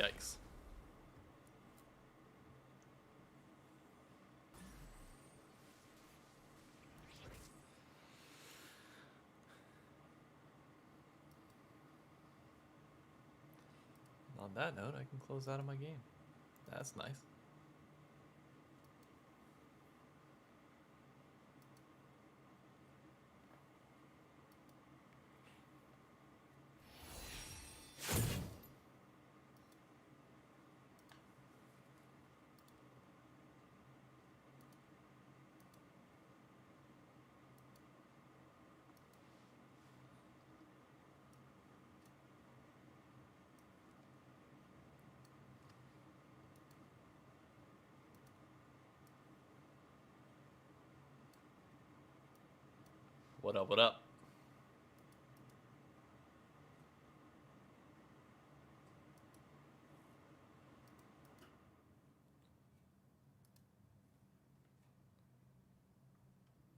Yikes. On that note, I can close out of my game. That's nice. What up, what up?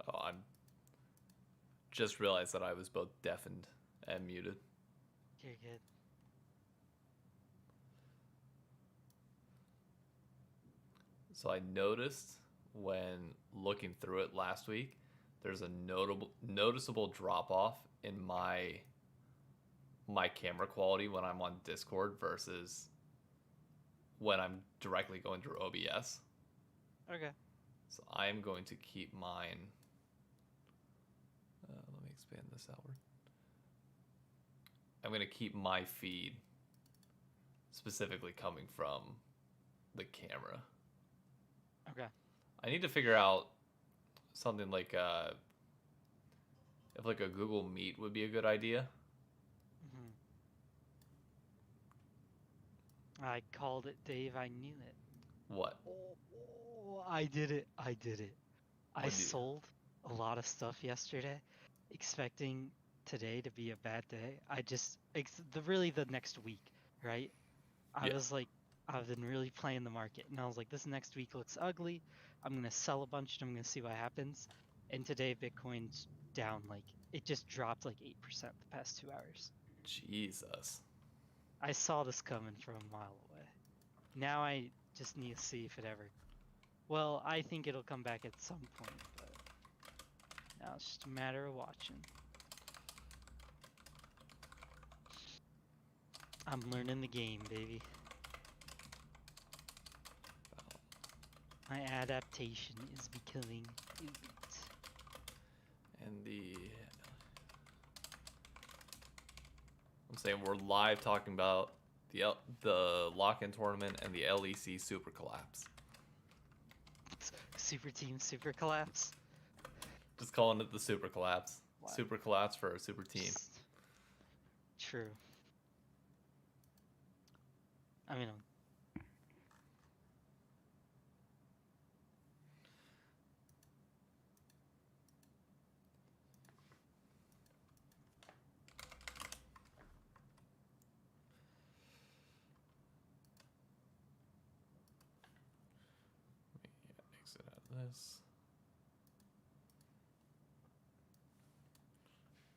Oh, I'm just realized that I was both deafened and muted. You're good. So I noticed when looking through it last week, there's a noticeable drop off in my camera quality when I'm on Discord versus when I'm directly going through OBS. Okay. So I am going to keep mine. Let me expand this outward. I'm going to keep my feed specifically coming from the camera. Okay. I need to figure out something like if like a Google Meet would be a good idea. I called it, Dave. I knew it. What? Oh, I did it. I did it. I What'd you- sold a lot of stuff yesterday, expecting today to be a bad day. Really the next week, right? I Yeah. was like, I've been really playing the market, and I was like, this next week looks ugly. I'm gonna sell a bunch, and I'm gonna see what happens. And today, Bitcoin's down it just dropped like 8% the past 2 hours. Jesus. I saw this coming from a mile away. Now I just need to see if it ever. Well, I think it'll come back at some point, but now it's just a matter of watching. I'm learning the game, baby. My adaptation is becoming elite. And I'm saying we're live talking about the lock-in tournament and the LEC super collapse. Super team, super collapse. Just calling it the super collapse. Wow. Super collapse for a super team. True. I mean, Exit out of this.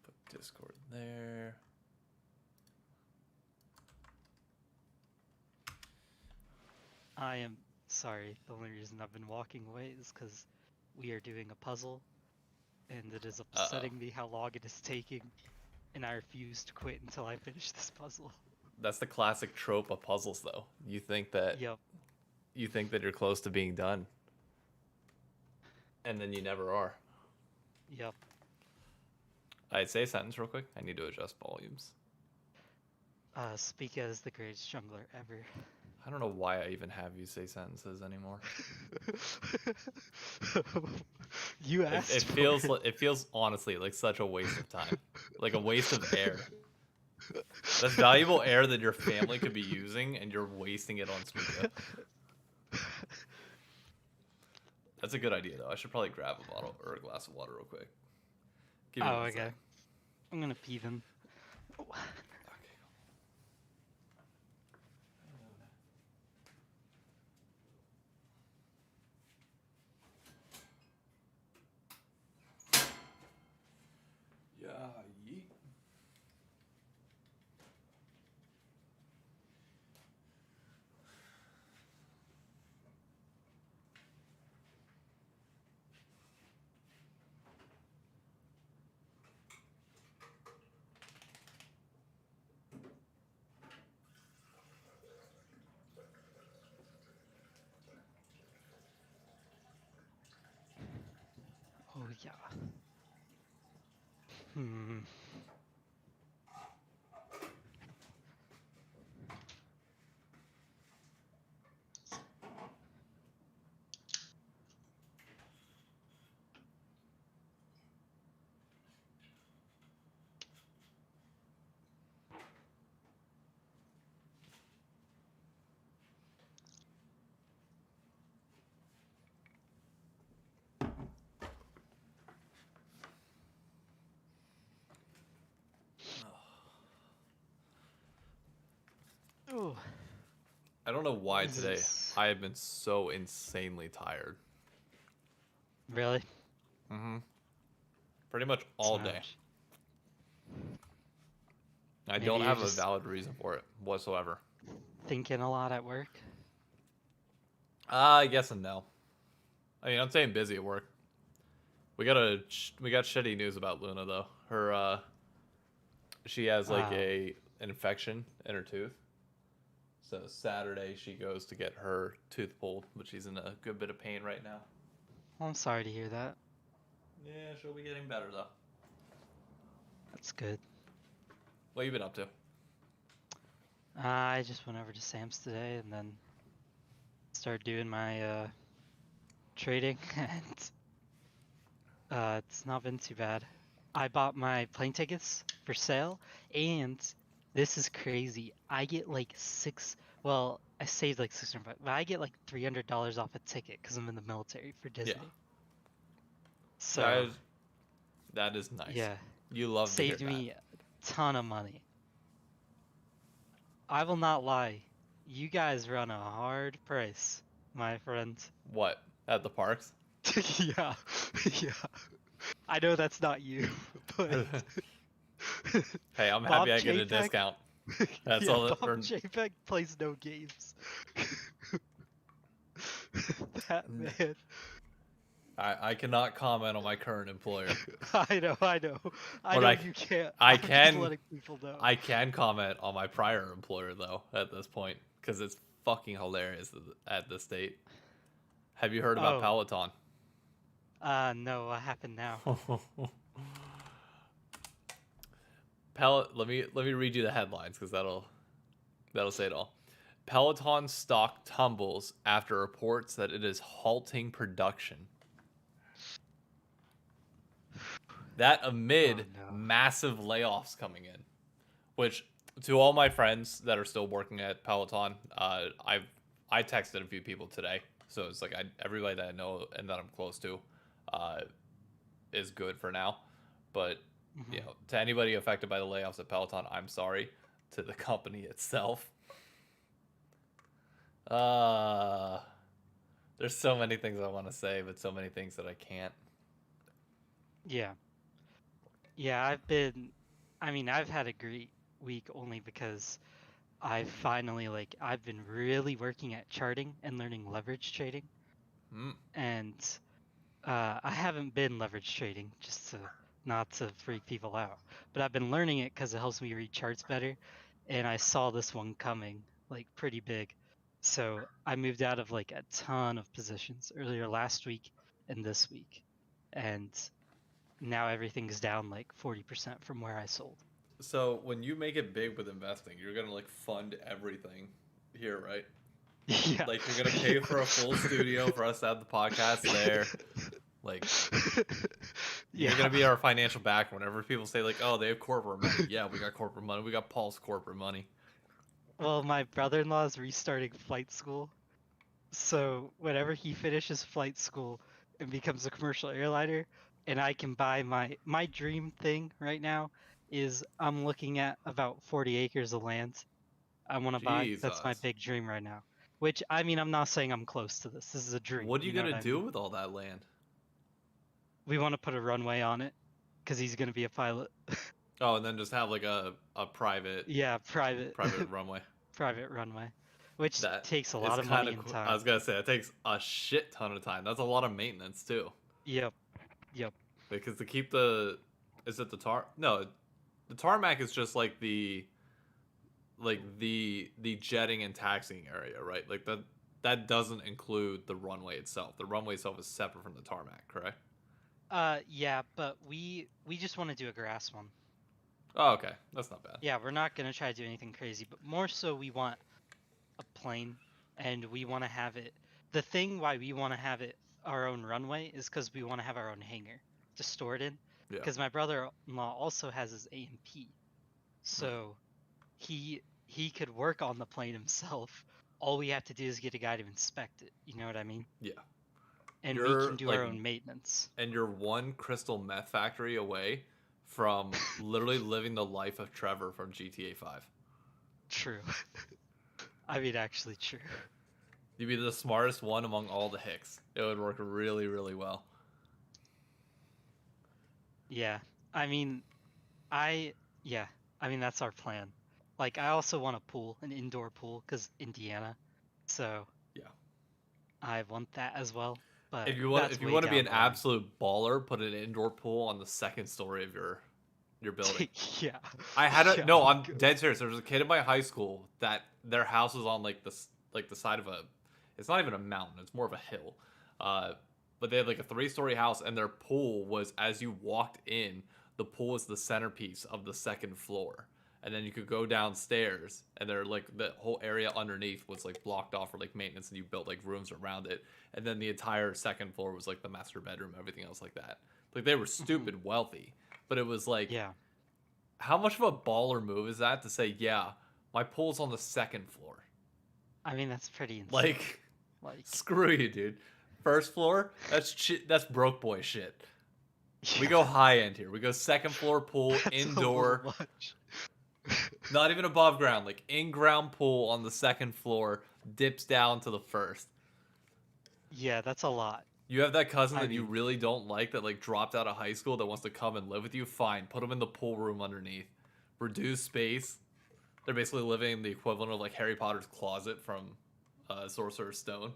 Put Discord there. I am sorry. The only reason I've been walking away is because we are doing a puzzle, and it is upsetting me how long it is taking, and I refuse to quit until I finish this puzzle. That's the classic trope of puzzles, though. You think that Yep. you think that you're close to being done, and then you never are. Yep. I'd say a sentence real quick. I need to adjust volumes. Speak as the greatest jungler ever. I don't know why I even have you say sentences anymore. You asked. It feels honestly like such a waste of time, like a waste of air. That's valuable air that your family could be using, and you're wasting it on Smika. That's a good idea, though. I should probably grab a bottle or a glass of water real quick. Give me one okay. sec. I'm gonna pee them. Okay. Yeah, yeet. Yeah. Hmm. Oh, I don't know why this today is I have been so insanely tired. really. Mm-hmm. Pretty much It's all day. not. I Maybe don't you're have a just valid reason for it whatsoever. thinking a lot at work. Yes and no. I mean, I'm staying busy at work. We got shitty news about Luna though. She has like Oh, an infection in her tooth. So Saturday she goes to get her tooth pulled, but she's in a good bit of pain right now. I'm sorry to hear that. Yeah, she'll be getting better though. That's good. What have you been up to? I just went over to Sam's today and then started doing my trading, and it's not been too bad. I bought my plane tickets for sale, and this is crazy. I get like well, I saved like 600 bucks, but I get like $300 off a ticket because I'm in the military for Yeah, Disney. that So is that is nice. yeah, You love to hear saved that. me a ton of money. I will not lie. You guys run a hard price, my friend. What at the parks? Yeah, yeah. I know that's not you, but Hey, I'm happy Bob I get a Chapek, discount. That's yeah, all that. Bob Chapek plays no games. That man. I cannot comment on my current employer, I know, I know. I but know you can't. I I'm just can letting people know. I can comment on my prior employer though at this point because it's fucking hilarious at this date. Have you heard about Oh, Peloton? no, what happened now? Let me read you the headlines because that'll say it all. Peloton stock tumbles after reports that it is halting production. That Oh amid no. massive layoffs coming in, which to all my friends that are still working at Peloton, I texted a few people today, so it's like everybody that I know and that I'm close to, uh, is good for now. But Mhm. to anybody affected by the layoffs at Peloton, I'm sorry. To the company itself, uh, there's so many things I want to say, but so many things that I can't. Yeah. Yeah, I mean, I've had a great week only because I've been really working at charting and learning leverage trading. Mm. And I haven't been leverage trading, just to not to freak people out, but I've been learning it because it helps me read charts better. And I saw this one coming, like pretty big. So I moved out of like a ton of positions earlier last week and this week. And now everything's down like 40% from where I sold. So when you make it big with investing, you're gonna like fund everything here, right? Yeah. Like you're gonna pay for a full studio for us to have the podcast there. Like you're Yeah. gonna be our financial backer whenever people say like, "Oh, they have corporate money." Yeah, we got corporate money. We got Paul's corporate money. Well, my brother-in-law is restarting flight school. So whenever he finishes flight school and becomes a commercial airliner, and I can buy my dream thing right now is I'm looking at about 40 acres of land I want to buy. That's my Jesus, big dream right now. Which I mean, I'm not saying I'm close to this. This is a dream. what are you You know gonna what I do mean? with all that land? We want to put a runway on it because he's gonna be a pilot. Oh, and then just have like a private Yeah, private private runway. private runway, which That takes a is lot of kind money of. and I time. was gonna say it takes a shit ton of time. That's a lot of maintenance too. Yep, yep. Because to keep the, is it the tar? No, the tarmac is just like the jetting and taxiing area, right? Like that doesn't include the runway itself. The runway itself is separate from the tarmac, correct? Yeah, but we just want to do a grass one. Oh, okay. That's not bad. Yeah, we're not gonna try to do anything crazy, but more so we want a plane, and we want to have it. The thing why we want to have it our own runway is because we want to have our own hangar to store it in. Yeah. Because my brother-in-law also has his A&P, Hmm. so he could work on the plane himself. All we have to do is get a guy to inspect it. You know what I mean? Yeah. And we You're can do like, our own maintenance. and you're one crystal meth factory away from literally living the life of Trevor from GTA 5. True. I mean, actually true. You'd be the smartest one among all the Hicks. It would work really, really well. Yeah. I mean, I yeah. I mean, that's our plan. Like, I also want a pool, an indoor pool, because Indiana. So Yeah. I want that as well. But If that's you way want to be down an the line. absolute baller, put an indoor pool on the second story of your building. Yeah. I had a Yeah, no. I'm I'm good. dead serious. There was a kid in my high school that their house was on like the side of a. It's not even a mountain. It's more of a hill. Uh, but they had like a 3-story house, and their pool was as you walked in. The pool was the centerpiece of the second floor, and then you could go downstairs, and they're like the whole area underneath was like blocked off for like maintenance, and you built like rooms around it, and then the entire second floor was like the master bedroom, everything else like that. Like they were Mhm. stupid wealthy, but it was like Yeah. how much of a baller move is that to say, yeah, my pool's on the second floor? I mean, that's pretty insane. Like, Like, screw you, dude. First floor, that's shit. That's broke boy shit. We yeah, go high end here. We go second floor pool, that's a little indoor, much. not even above ground, like in ground pool on the second floor, dips down to the first. Yeah, that's a lot. You have that cousin I that you mean, really don't like that like dropped out of high school that wants to come and live with you. Fine, put them in the pool room underneath. Reduce space. They're basically living the equivalent of like Harry Potter's closet from Sorcerer's Stone.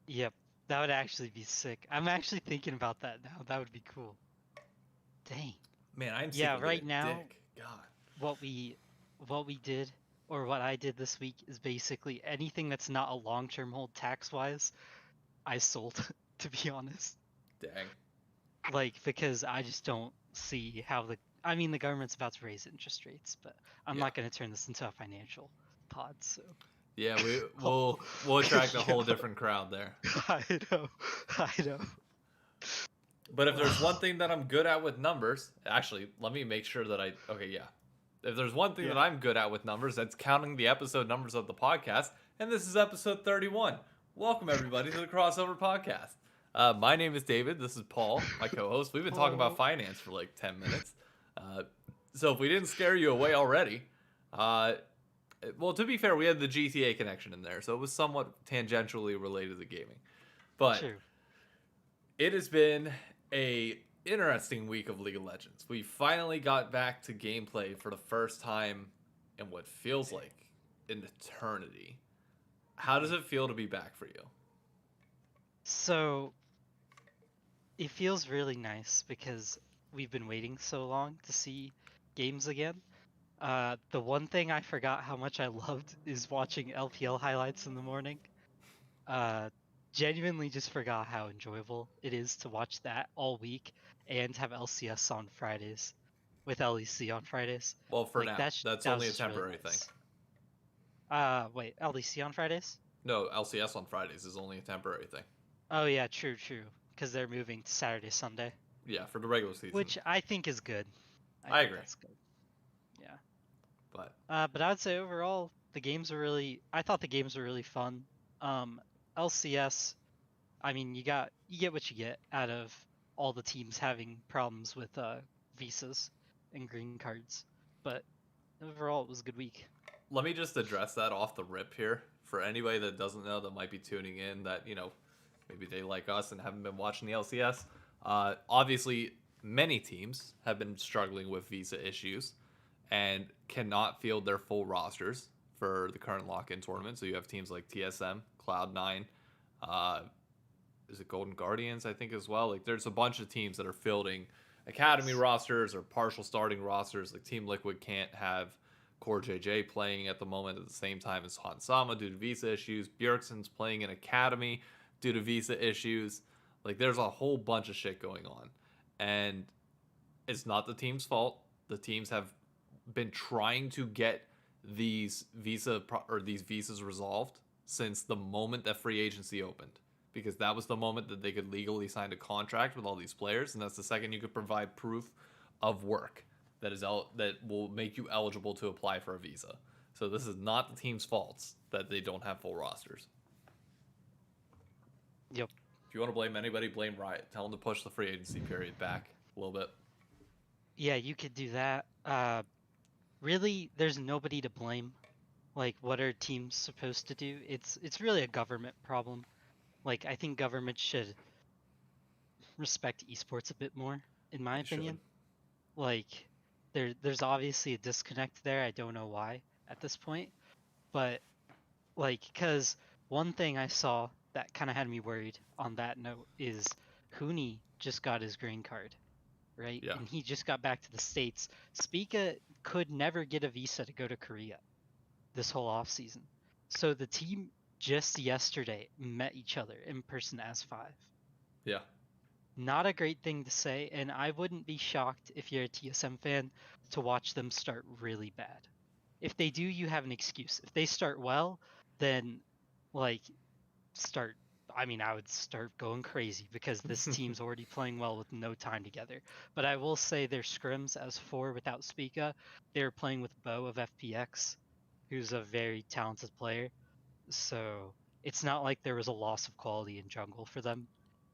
yep, that would actually be sick. I'm actually thinking about that now. That would be cool. Dang. Man, I'm Yeah, secretly a right now, dick. God. what we what we did or what I did this week is basically anything that's not a long-term hold tax-wise, I sold, to be honest. Dang. Like, because I just don't see how I mean, the government's about to raise interest rates, but I'm Yeah. not going to turn this into a financial pod, so. Yeah, Oh, we'll attract a yeah, whole different crowd there. I know, I know. But if there's one thing that I'm good at with numbers, actually, let me make sure that okay, yeah. If there's one thing that Yeah. I'm good at with numbers, that's counting the episode numbers of the podcast, and this is episode 31. Welcome everybody to the Crossover Podcast. My name is David. This is Paul, my co-host. We've been talking about Hello. finance for like 10 minutes. So if we didn't scare you away already, well, to be fair, we had the GTA connection in there, so it was somewhat tangentially related to gaming. But True. it has been a interesting week of League of Legends. We finally got back to gameplay for the first time in what feels like an eternity. How does it feel to be back for you? So, it feels really nice because we've been waiting so long to see games again. The one thing I forgot how much I loved is watching LPL highlights in the morning. Uh, Genuinely just forgot how enjoyable it is to watch that all week and have LCS on Fridays with LEC on Fridays. Well, for Like now, that's that was only a just really temporary thing. nice. Wait, LEC on Fridays? No, LCS on Fridays is only a temporary thing. Oh yeah, true, true. Because they're moving to Saturday, Sunday, Yeah, for the regular season. which I think is good. I think agree. that's good. Yeah. But But I would say overall, I thought the games were really fun. LCS, I mean, you get what you get out of all the teams having problems with visas and green cards. But overall, it was a good week. let me just address that off the rip here for anybody that doesn't know that might be tuning in that, maybe they like us and haven't been watching the LCS. Obviously, many teams have been struggling with visa issues and cannot field their full rosters for the current lock-in tournament. So you have teams like TSM, Cloud9, uh, is it Golden Guardians, I think, as well. Like, there's a bunch of teams that are fielding academy rosters or partial starting rosters. Like, Team Liquid can't have Core JJ playing at the moment at the same time as Hansama due to visa issues. Bjergsen's playing in academy due to visa issues. Like there's a whole bunch of shit going on, and it's not the team's fault. The teams have been trying to get these visas resolved since the moment that free agency opened, because that was the moment that they could legally sign a contract with all these players, and that's the second you could provide proof of work that will make you eligible to apply for a visa. So this is not the team's faults that they don't have full rosters. Yep. If you want to blame anybody, blame Riot. Tell them to push the free agency period back a little bit. Yeah, you could do that. Really, there's nobody to blame. Like, what are teams supposed to do? It's really a government problem. Like, I think government should respect esports a bit more, in my They should. opinion. Like, there's obviously a disconnect there. I don't know why at this point, but like, because one thing I saw that kind of had me worried on that note is Hooney just got his green card, right? Yeah. And he just got back to the States. Spica could never get a visa to go to Korea this whole off season. So the team just yesterday met each other in person as five. Yeah. Not a great thing to say, and I wouldn't be shocked if you're a TSM fan to watch them start really bad. If they do, you have an excuse. If they start well, then like start I mean, I would start going crazy because this team's already playing well with no time together. But I will say their scrims as four without Spica, they were playing with Bo of FPX, who's a very talented player. So it's not like there was a loss of quality in jungle for them.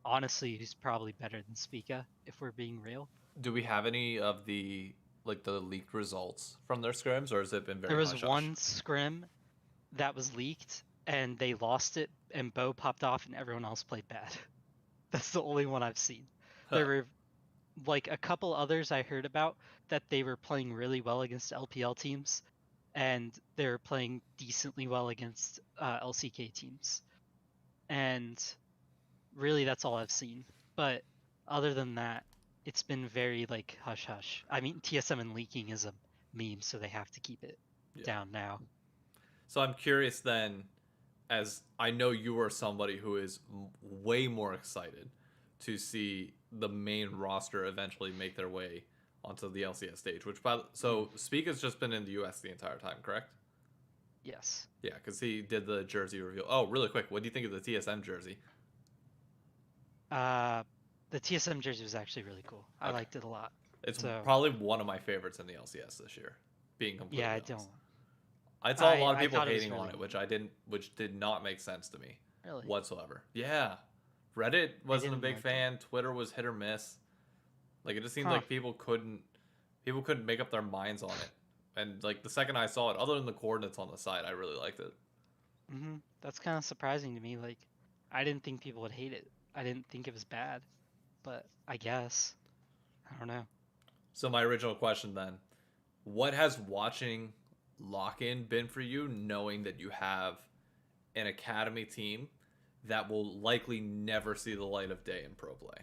Honestly, he's probably better than Spica, if we're being real. Do we have any of the leaked results from their scrims, or has it been There very was hush hush? one scrim that was leaked, and they lost it, and Bo popped off, and everyone else played bad. That's the only one I've seen. There Huh. were like a couple others I heard about that they were playing really well against LPL teams, and they were playing decently well against LCK teams. And really, that's all I've seen. But other than that, it's been very like hush hush. I mean, TSM and leaking is a meme, so they have to keep it Yeah. down now. So I'm curious then, as I know you are somebody who is way more excited to see the main roster eventually make their way onto the LCS stage. So Speak has just been in the US the entire time, correct? Yes. Yeah, because he did the jersey reveal. Oh, really quick, what do you think of the TSM jersey? Uh, the TSM jersey was actually really cool. I Okay, liked it a lot. it's So probably one of my favorites in the LCS this year. Being yeah, completely I honest, don't. I saw a lot of I people thought it was hating on really it, neat. which did not make sense to me Really, whatsoever. Yeah, Reddit I wasn't a didn't big like it. fan. Twitter was hit or miss. Like it just seemed Huh. like people couldn't make up their minds on it. And like the second I saw it, other than the coordinates on the side, I really liked it. That's kind of surprising to me. Like, I didn't think people would hate it. I didn't think it was bad, but I guess I don't know. So my original question then, what has watching Lock-in been for you, knowing that you have an academy team that will likely never see the light of day in pro play?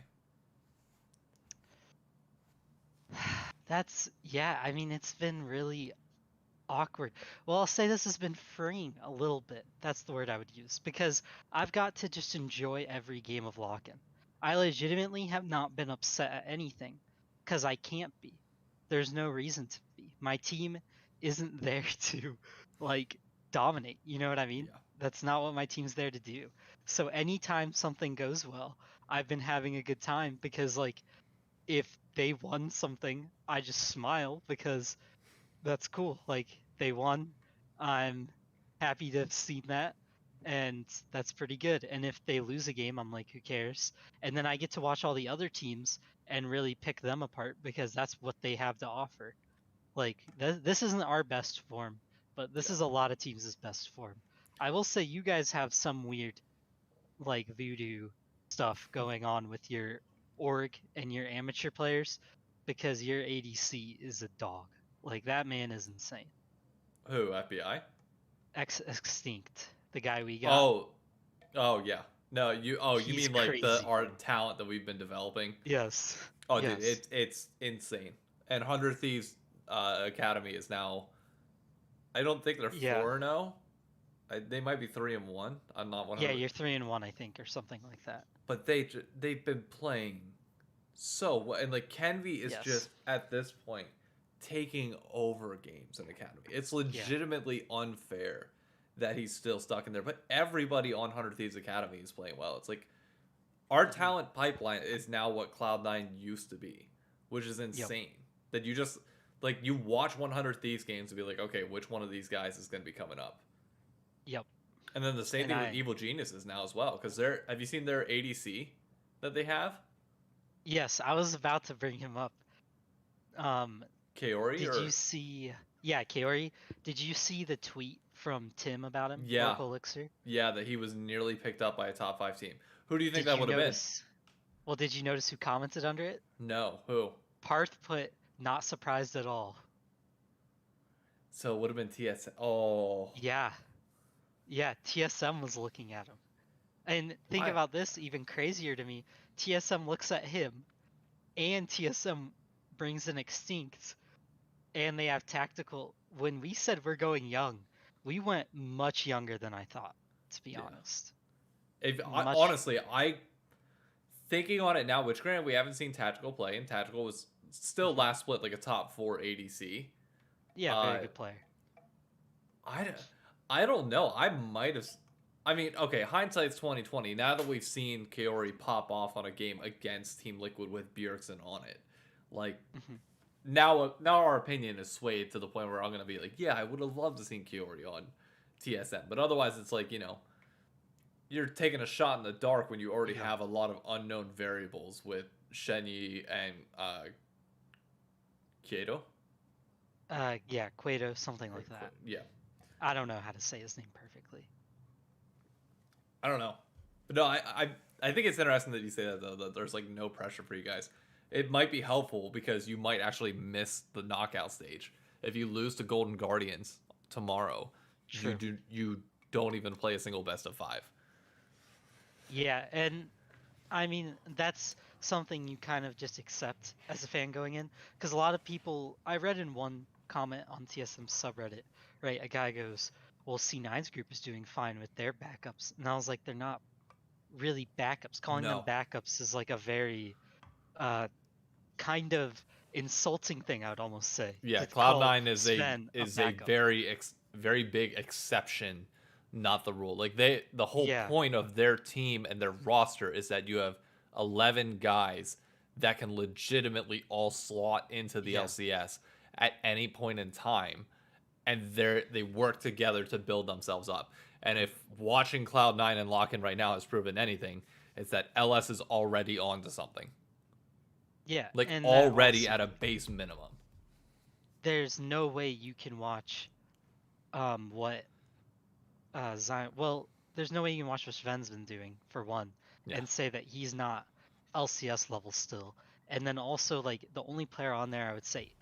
That's yeah. I mean, it's been really awkward. Well, I'll say this has been freeing a little bit. That's the word I would use because I've got to just enjoy every game of Lock-in. I legitimately have not been upset at anything because I can't be. There's no reason to be. My team isn't there to like dominate. You know what I mean? Yeah. That's not what my team's there to do. So anytime something goes well, I've been having a good time because like if they won something, I just smile because that's cool. Like they won. I'm happy to have seen that. And that's pretty good. And if they lose a game, I'm like, who cares? And then I get to watch all the other teams and really pick them apart because that's what they have to offer. Like this isn't our best form, but this Yeah. is a lot of teams' best form. I will say you guys have some weird like voodoo stuff going on with your org and your amateur players because your ADC is a dog. Like that man is insane. Who, FBI? Extinct, the guy we got. Oh, oh yeah. No, you He's mean like the crazy, our bro. talent that we've been developing? Yes. Oh, dude, Yes. it's insane. And 100 Thieves Academy is now. I don't think they're Yeah. 4-0. They might be 3-1. I'm not Yeah, 100. you're 3-1, I think, or something like that. but they've been playing so well, and like Kenvi is Yes. just at this point taking over games in Academy. It's Yeah. legitimately unfair that he's still stuck in there, but everybody on 100 Thieves Academy is playing well. It's like our Hmm. talent pipeline is now what Cloud9 used to be, which is Yep. insane. That you just like you watch 100 Thieves games and be like, okay, which one of these guys is going to be coming up? Yep. And then the same And thing with I, Evil Geniuses now as well, because they're have you seen their ADC that they have? yes, I was about to bring him up. Um, Kaori did you or see? Yeah, Kaori. Did you see the tweet from Tim about him, yeah, Oracle Elixir? yeah, that he was nearly picked up by a top 5 team. Who do you think Did that you would have been? notice? Well, did you notice who commented under it? No, who? Parth put not surprised at all. So it would have been TS. Oh, Yeah, yeah, TSM was looking at him. And think I about this, even crazier to me. TSM looks at him, and TSM brings in Extinct, and they have Tactical. When we said we're going young, we went much younger than I thought, to be yeah. honest. If I, Much, honestly, I thinking on it now, which granted we haven't seen Tactical play, and Tactical was still mhm. last split like a top 4 ADC. Yeah, very Uh, good player. I I don't know. I might have. I mean, okay, hindsight's 2020. Now that we've seen Kaori pop off on a game against Team Liquid with Bjergsen on it, like Mhm. now our opinion is swayed to the point where I'm gonna be like, yeah, I would have loved to seen Kaori on TSM, but otherwise it's like you're taking a shot in the dark when you already Yeah. have a lot of unknown variables with Shenyi and Kieto. Yeah, Quato, something like that. Yeah, I don't know how to say his name perfectly. I don't know, but no, I think it's interesting that you say that though. That there's like no pressure for you guys. It might be helpful because you might actually miss the knockout stage if you lose to Golden Guardians tomorrow. True. You don't even play a single best of 5. Yeah, and I mean, that's something you kind of just accept as a fan going in. Because a lot of people, I read in one comment on TSM subreddit, right? A guy goes, well, C9's group is doing fine with their backups. And I was like, they're not really backups. Calling them No, backups is like a very uh, kind of insulting thing, I would almost say, yeah, to call Cloud9 Sven a a backup. very big exception, not the rule. Like the whole Yeah, point of their team and their roster is that you have 11 guys that can legitimately all slot into the yeah, LCS at any point in time, and they work together to build themselves up. And if watching Cloud9 and Lock-in right now has proven anything, it's that LS is already onto something. yeah. Like And that already also, at a base minimum. there's no way you can watch what Zion. Well, there's no way you can watch what Sven's been doing for one, Yeah. and say that he's not LCS level still. And then also like the only player on there I would say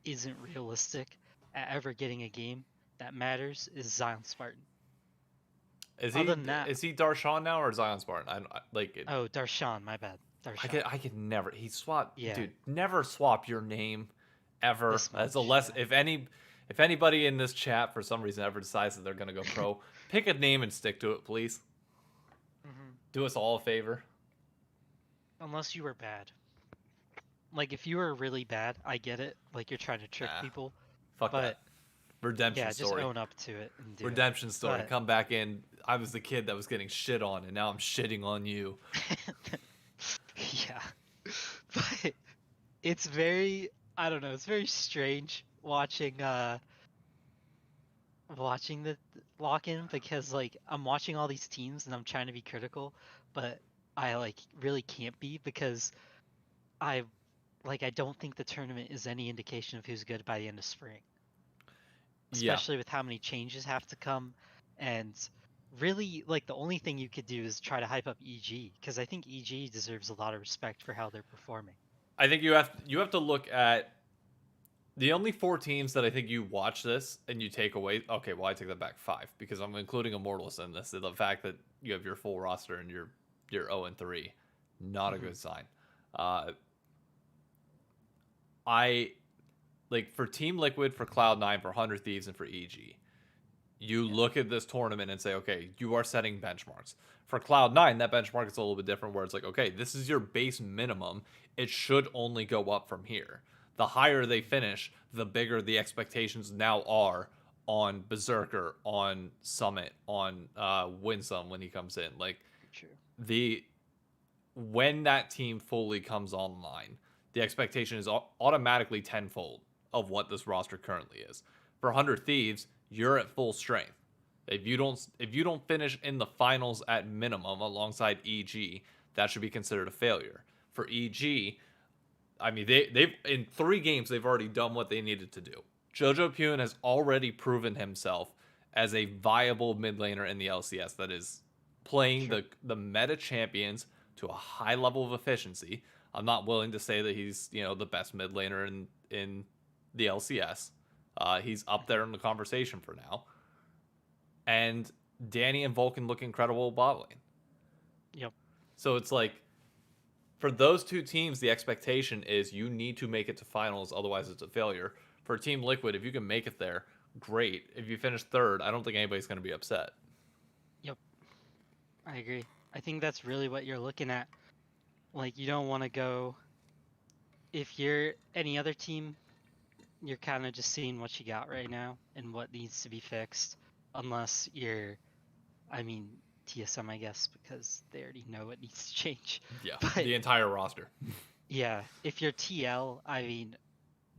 isn't realistic at ever getting a game that matters is Zion Spartan. Other than that, Is he Darshan now or Zion Spartan? I like it. oh Darshan, my bad, Darshan. I could never. He swap, Yeah, dude. Never swap your name, ever. this As a much. less, Yeah. if anybody in this chat for some reason ever decides that they're gonna go pro, pick a name and stick to it, please. Hmm. Do us all a favor. Unless you were bad. Like if you were really bad, I get it. Like you're trying to trick Nah, people, fuck but that. Redemption yeah, just story. own up to it and do it. Redemption story. But Come back in. I was the kid that was getting shit on, and now I'm shitting on you. yeah, but it's very, I don't know, it's very strange watching the lock-in because like I'm watching all these teams and I'm trying to be critical, but I like really can't be because I I don't think the tournament is any indication of who's good by the end of spring, Yeah, especially with how many changes have to come. And really, like, the only thing you could do is try to hype up EG because I think EG deserves a lot of respect for how they're performing. I think you have to look at the only 4 teams that I think you watch this and you take away. Okay, well I take that back 5 because I'm including Immortals in this. The fact that you have your full roster and you're 0-3, not a Hmm. good sign. Uh, I like for Team Liquid, for Cloud9, for 100 Thieves, and for EG. You Yeah. look at this tournament and say, okay, you are setting benchmarks. For Cloud9, that benchmark is a little bit different where it's like, okay, this is your base minimum. It should only go up from here. The higher they finish, the bigger the expectations now are on Berserker, on Summit, on Winsome when he comes in. Like True. the when that team fully comes online, the expectation is automatically tenfold of what this roster currently is. For 100 Thieves, you're at full strength. If you don't finish in the finals at minimum alongside EG, that should be considered a failure. For EG, I mean they've in 3 games they've already done what they needed to do. Jojo Pune has already proven himself as a viable mid laner in the LCS that is playing Sure. the meta champions to a high level of efficiency. I'm not willing to say that he's the best mid laner in the LCS. He's up there in the conversation for now. And Danny and Vulcan look incredible bot lane. Yep. So it's like for those two teams, the expectation is you need to make it to finals, otherwise it's a failure. For Team Liquid, if you can make it there, great. If you finish third, I don't think anybody's going to be upset. Yep. I agree. I think that's really what you're looking at. Like, you don't want to go. If you're any other team, you're kind of just seeing what you got right now and what needs to be fixed. Unless you're, I mean, TSM, I guess, because they already know what needs to change. Yeah, But the entire roster. yeah, if you're TL, I mean,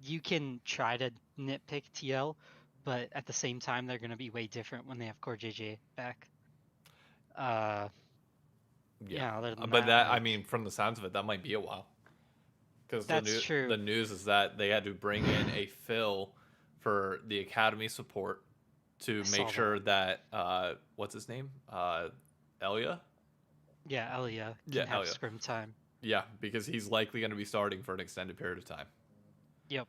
you can try to nitpick TL, but at the same time, they're going to be way different when they have Core JJ back. Yeah, other than But that, that, I like, mean, from the sounds of it, that might be a while. Because that's true. the news is that they had to bring in a fill for the academy support to I make saw sure that what's his name? Elia? Yeah, Elia Yeah, can have Elia. scrim time. Yeah, because he's likely going to be starting for an extended period of time. Yep.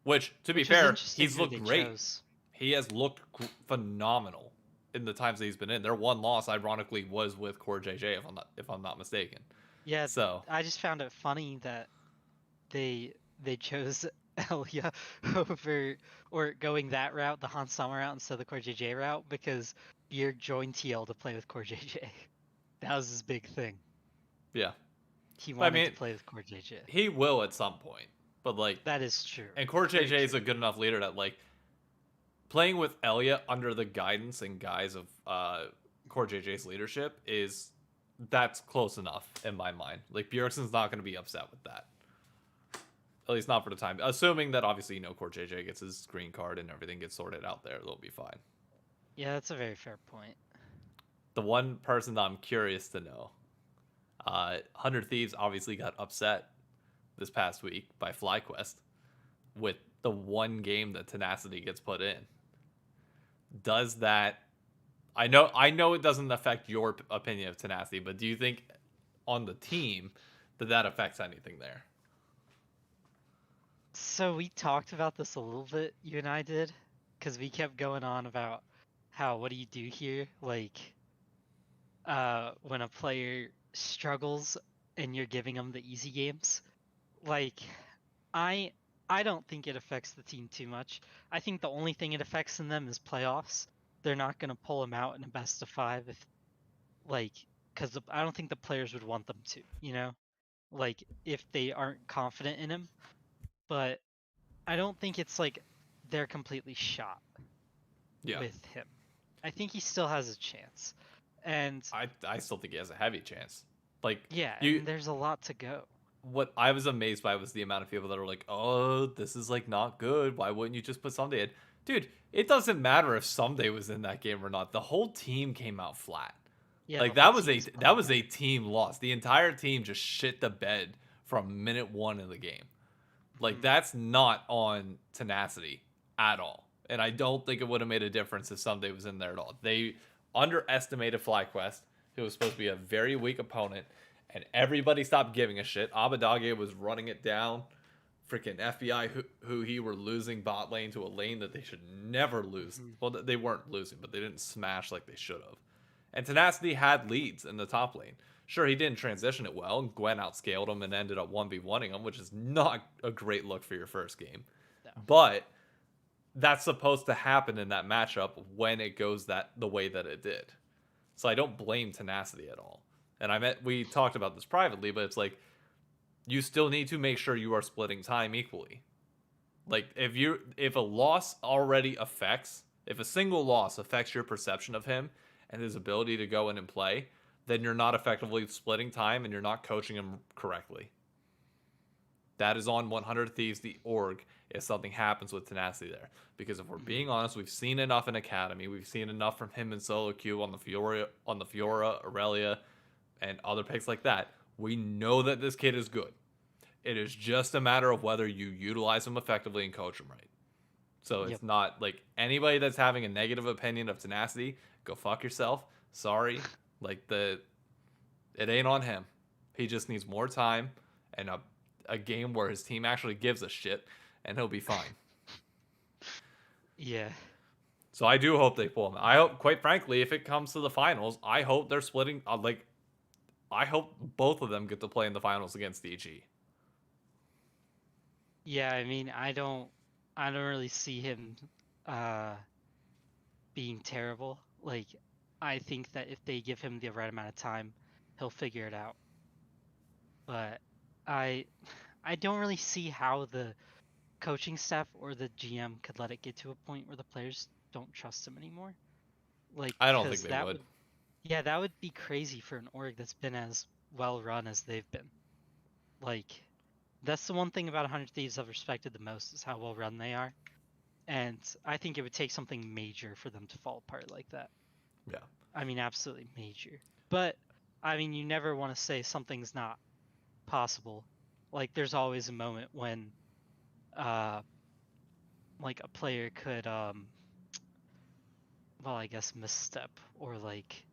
Which, to be Which was fair, interesting he's who looked they great. chose. He has looked phenomenal in the times that he's been in. Their one loss, ironically, was with Core JJ, if I'm not mistaken. Yeah, So I just found it funny that they chose Elia over or going that route, the Han Sama route instead of the Core JJ route, because Beard joined TL to play with Core JJ. That was his big thing. yeah, He but I wanted mean, to play with Core JJ. he will at some point. But like, That is true. and Core Very JJ is true. a good enough leader that like playing with Elia under the guidance and guise of Core JJ's leadership that's close enough in my mind. Like Bjergsen's not going to be upset with that. At least not for the time. Assuming that obviously Core JJ gets his green card and everything gets sorted out there, they'll be fine. Yeah, that's a very fair point. The one person that I'm curious to know, 100 Thieves obviously got upset this past week by FlyQuest with the one game that Tenacity gets put in. Does that? I know it doesn't affect your opinion of Tenacity, but do you think on the team that affects anything there? So we talked about this a little bit, you and I did, because we kept going on about how what do you do here? Like, when a player struggles and you're giving them the easy games. Like, I I don't think it affects the team too much. I think the only thing it affects in them is playoffs. They're not gonna pull them out in a best of 5 if like because I don't think the players would want them to, like if they aren't confident in him. But I don't think it's like they're completely shot Yeah, with him. I think he still has a chance. And I still think he has a heavy chance. Like yeah, you, and there's a lot to go. what I was amazed by was the amount of people that are like, "Oh, this is like not good. Why wouldn't you just put Someday in?" Dude, it doesn't matter if Someday was in that game or not. The whole team came out flat. Yeah, Like the whole that was team's that playing was a better. team loss. The entire team just shit the bed from minute 1 of the game. Like Mhm. that's not on Tenacity at all. And I don't think it would have made a difference if Someday was in there at all. They underestimated FlyQuest, who was supposed to be a very weak opponent, and everybody stopped giving a shit. Abadage was running it down. Freaking FBI, who he were losing bot lane to a lane that they should never lose. Mhm. Well, they weren't losing, but they didn't smash like they should have. And Tenacity had leads in the top lane. Sure, he didn't transition it well, and Gwen outscaled him and ended up 1v1ing him, which is not a great look for your first game. No. But that's supposed to happen in that matchup when it goes the way that it did. So I don't blame Tenacity at all. And we talked about this privately, but it's like you still need to make sure you are splitting time equally. Like if a single loss affects your perception of him and his ability to go in and play, then you're not effectively splitting time and you're not coaching him correctly. That is on 100 Thieves, the org, if something happens with Tenacity there. Because if we're being honest, we've seen enough in Academy. We've seen enough from him in solo queue on the Fiora, Aurelia, and other picks like that. We know that this kid is good. It is just a matter of whether you utilize him effectively and coach him right. So it's not like anybody that's having a negative opinion of Tenacity, go fuck yourself. Sorry. Like it ain't on him. He just needs more time and a game where his team actually gives a shit, and he'll be fine. Yeah. So I do hope they pull him. I hope, quite frankly, if it comes to the finals, I hope they're splitting. I hope both of them get to play in the finals against DG. Yeah, I mean, I don't really see him being terrible. Like, I think that if they give him the right amount of time, he'll figure it out. But I don't really see how the coaching staff or the GM could let it get to a point where the players don't trust him anymore. Like, I don't think they would. Yeah, that would be crazy for an org that's been as well run as they've been. Like, that's the one thing about 100 Thieves I've respected the most is how well run they are. And I think it would take something major for them to fall apart like that. Yeah. I mean, absolutely major. But, I mean, you never want to say something's not possible. Like, there's always a moment when, like, a player could, well, I guess misstep or, like,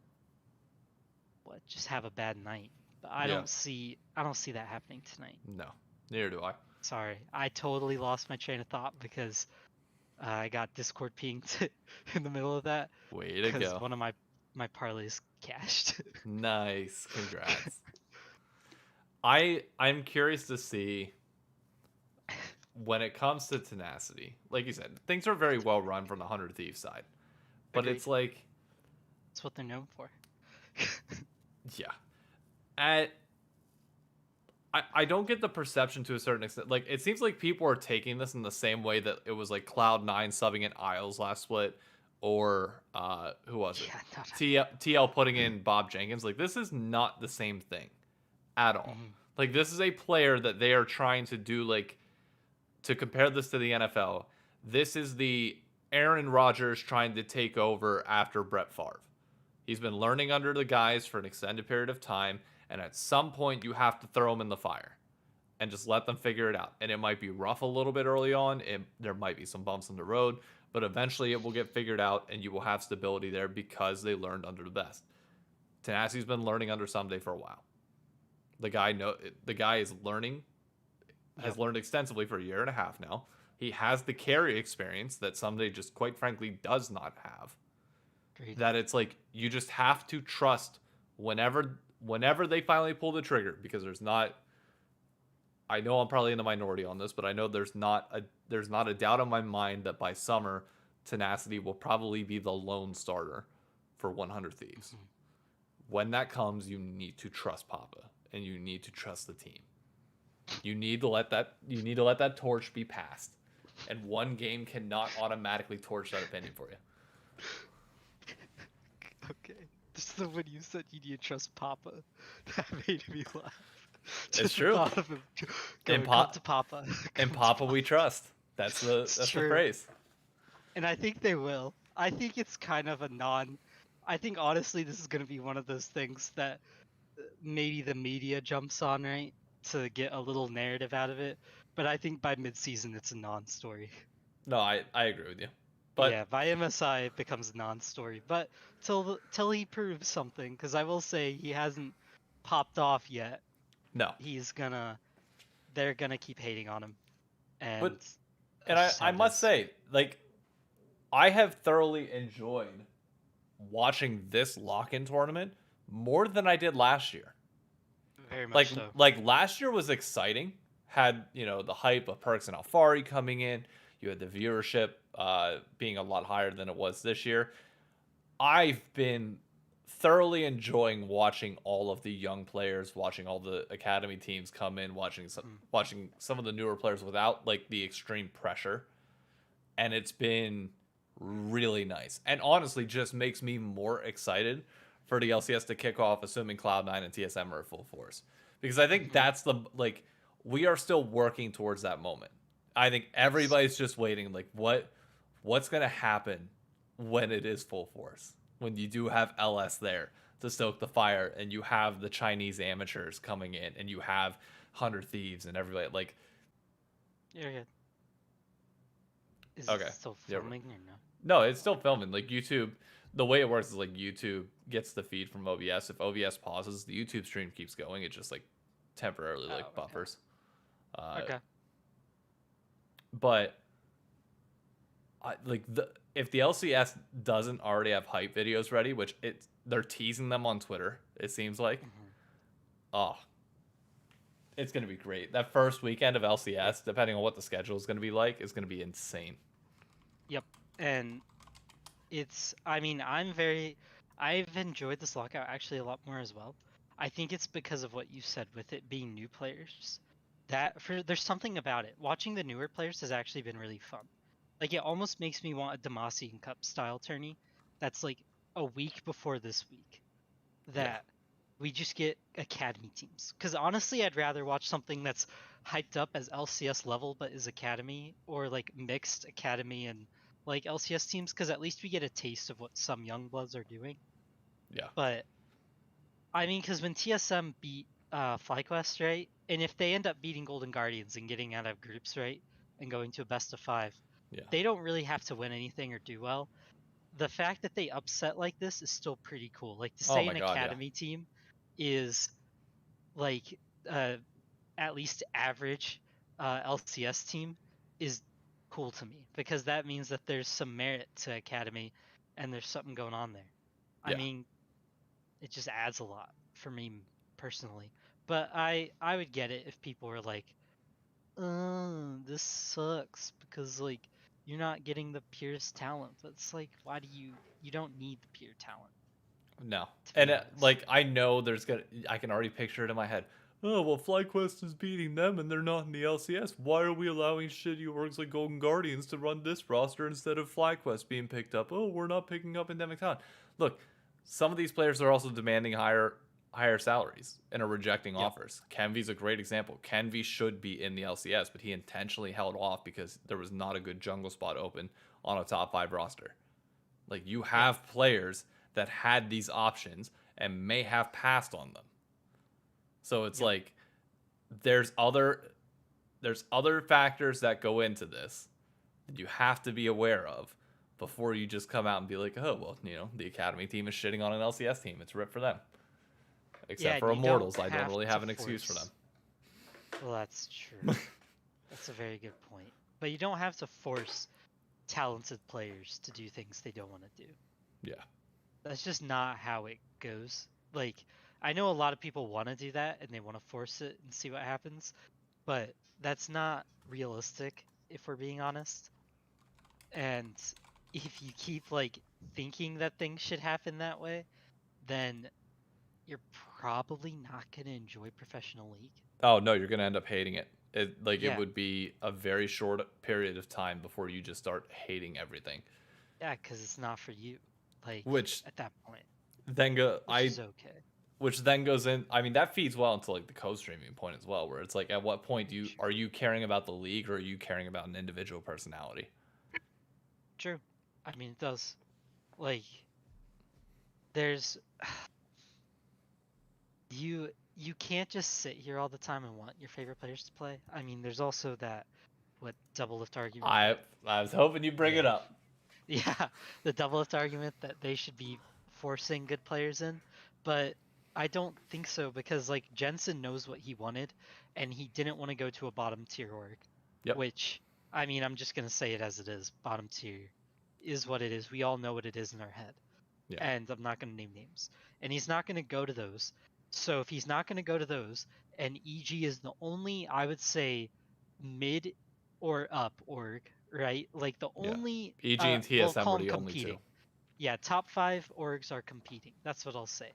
just have a bad night. But I don't see that happening tonight. No, neither do I. Sorry, I totally lost my train of thought because I got Discord pinged in the middle of that. Way to go. Because one of my parlays cashed. Nice, congrats. I'm curious to see when it comes to Tenacity. Like you said, things are very well run from the 100 Thieves side. But Agreed. It's like... That's what they're known for. Yeah. I don't get the perception to a certain extent. Like, it seems like people are taking this in the same way that it was like Cloud9 subbing in Isles last split, or who was it? Yeah, TL putting in Bob Jenkins. Like, this is not the same thing at all. Mm-hmm. Like, this is a player that they are trying to do, like, to compare this to the NFL. This is the Aaron Rodgers trying to take over after Brett Favre. He's been learning under the guys for an extended period of time, and at some point you have to throw them in the fire and just let them figure it out. And it might be rough a little bit early on. There might be some bumps in the road, but eventually it will get figured out and you will have stability there because they learned under the best. Tenacity's been learning under Someday for a while. The guy is learning, has learned extensively for a year and a half now. He has the carry experience that Someday just quite frankly does not have. Great. That it's like you just have to trust whenever they finally pull the trigger, because there's not, I know I'm probably in the minority on this, but I know there's not a doubt in my mind that by summer Tenacity will probably be the lone starter for 100 Thieves. Mm-hmm. When that comes, you need to trust Papa and you need to trust the team. You need to let that torch be passed, and one game cannot automatically torch that opinion for you. Okay. Just when you said you need to trust Papa, that made me laugh. It's true. Come to Papa. In Papa we trust. That's the phrase. And I think they will. I think it's kind of I think honestly this is going to be one of those things that maybe the media jumps on, right? To get a little narrative out of it. But I think by mid-season it's a non-story. No, I agree with you. But yeah, by MSI it becomes a non-story. But till he proves something, because I will say he hasn't popped off yet. No. They're gonna keep hating on him. And I must say, like, I have thoroughly enjoyed watching this lock-in tournament more than I did last year. Very much so. Like last year was exciting. Had, the hype of Perks and Alfari coming in. You had the viewership being a lot higher than it was this year. I've been thoroughly enjoying watching all of the young players, watching all the academy teams come in, watching some of the newer players without like the extreme pressure, and it's been really nice. And honestly, just makes me more excited for the LCS to kick off, assuming Cloud9 and TSM are at full force, because I think that's the like we are still working towards that moment. I think everybody's just waiting, like what's gonna happen when it is full force, when you do have LS there to stoke the fire, and you have the Chinese amateurs coming in, and you have 100 Thieves and everybody like. You're good. Is Okay. it still filming or no? No, it's still filming. Like YouTube, the way it works is like YouTube gets the feed from OBS. If OBS pauses, the YouTube stream keeps going. It just like temporarily like buffers. Okay. But if the LCS doesn't already have hype videos ready, which they're teasing them on Twitter, it seems like. Oh, it's gonna be great. That first weekend of LCS, depending on what the schedule is gonna be like, is gonna be insane. Yep. And I've enjoyed this lockout actually a lot more as well. I think it's because of what you said with it being new players. There's something about it. Watching the newer players has actually been really fun. Like, it almost makes me want a Demacian Cup style tourney that's like a week before this week. That we just get academy teams. Because honestly, I'd rather watch something that's hyped up as LCS level but is academy, or like mixed academy and like LCS teams, because at least we get a taste of what some young bloods are doing. Yeah. But I mean, because when TSM beat FlyQuest, right, and if they end up beating Golden Guardians and getting out of groups, right, and going to a best of 5, they don't really have to win anything or do well. The fact that they upset like this is still pretty cool. Like, to say an academy team is like at least average LCS team is cool to me, because that means that there's some merit to academy and there's something going on there. I mean, it just adds a lot for me personally. But I would get it if people were like, this sucks because like you're not getting the purest talent. But it's like, why do you don't need the pure talent. No. And like I know I can already picture it in my head. Oh, well, FlyQuest is beating them and they're not in the LCS. Why are we allowing shitty orgs like Golden Guardians to run this roster instead of FlyQuest being picked up? Oh, we're not picking up Endemic Talent. Look, some of these players are also demanding higher salaries and are rejecting offers. Kenvy's a great example. Kenvy should be in the LCS, but he intentionally held off because there was not a good jungle spot open on a top 5 roster. Like, you have players that had these options and may have passed on them. So it's like there's other factors that go into this that you have to be aware of before you just come out and be like, oh, well, the academy team is shitting on an LCS team. It's ripped for them. Except for Immortals, I don't really have an excuse for them. Well, that's true. That's a very good point. But you don't have to force talented players to do things they don't want to do. Yeah. That's just not how it goes. Like, I know a lot of people want to do that and they want to force it and see what happens, but that's not realistic if we're being honest. And if you keep like thinking that things should happen that way, then you're probably not going to enjoy professional league. Oh no, you're going to end up hating it. It would be a very short period of time before you just start hating everything. Yeah, because it's not for you. Like, which at that point, is okay. Which then goes in. I mean, that feeds well into like the co-streaming point as well, where it's like, at what point are you caring about the league, or are you caring about an individual personality? True. I mean, it does. Like, there's you can't just sit here all the time and want your favorite players to play. I mean, there's also that double lift argument. I was hoping you'd bring it up. Yeah, the double lift argument that they should be forcing good players in, but I don't think so, because like Jensen knows what he wanted, and he didn't want to go to a bottom tier org. Yep. Which, I mean, I'm just gonna say it as it is. Bottom tier is what it is. We all know what it is in our head. Yeah. And I'm not gonna name names. And he's not gonna go to those. So if he's not gonna go to those, and EG is the only, I would say, mid or up org, right? Like the Yeah. only EG and we'll TSM call were them the only two. competing. Yeah, top 5 orgs are competing. That's what I'll say.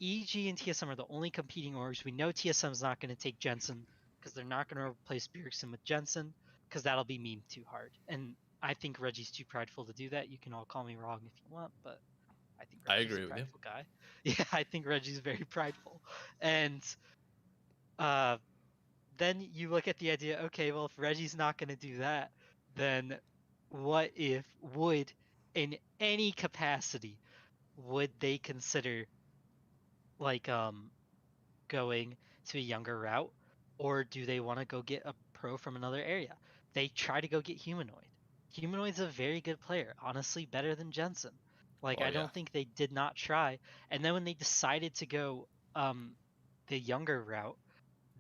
EG and TSM are the only competing orgs. We know TSM's not going to take Jensen because they're not going to replace Bjergsen with Jensen because that'll be meme too hard. And I think Reggie's too prideful to do that. You can all call me wrong if you want, but I think I Reggie's agree a with you. prideful guy. Yeah, I think Reggie's very prideful. And uh, then you look at the idea, okay, well, if Reggie's not going to do that, then what if, would, in any capacity, would they consider like going to a younger route, or do they want to go get a pro from another area? They try to go get Humanoid. Humanoid's a very good player, honestly, better than Jensen. Like, Oh I yeah. don't think they did not try. And then when they decided to go the younger route,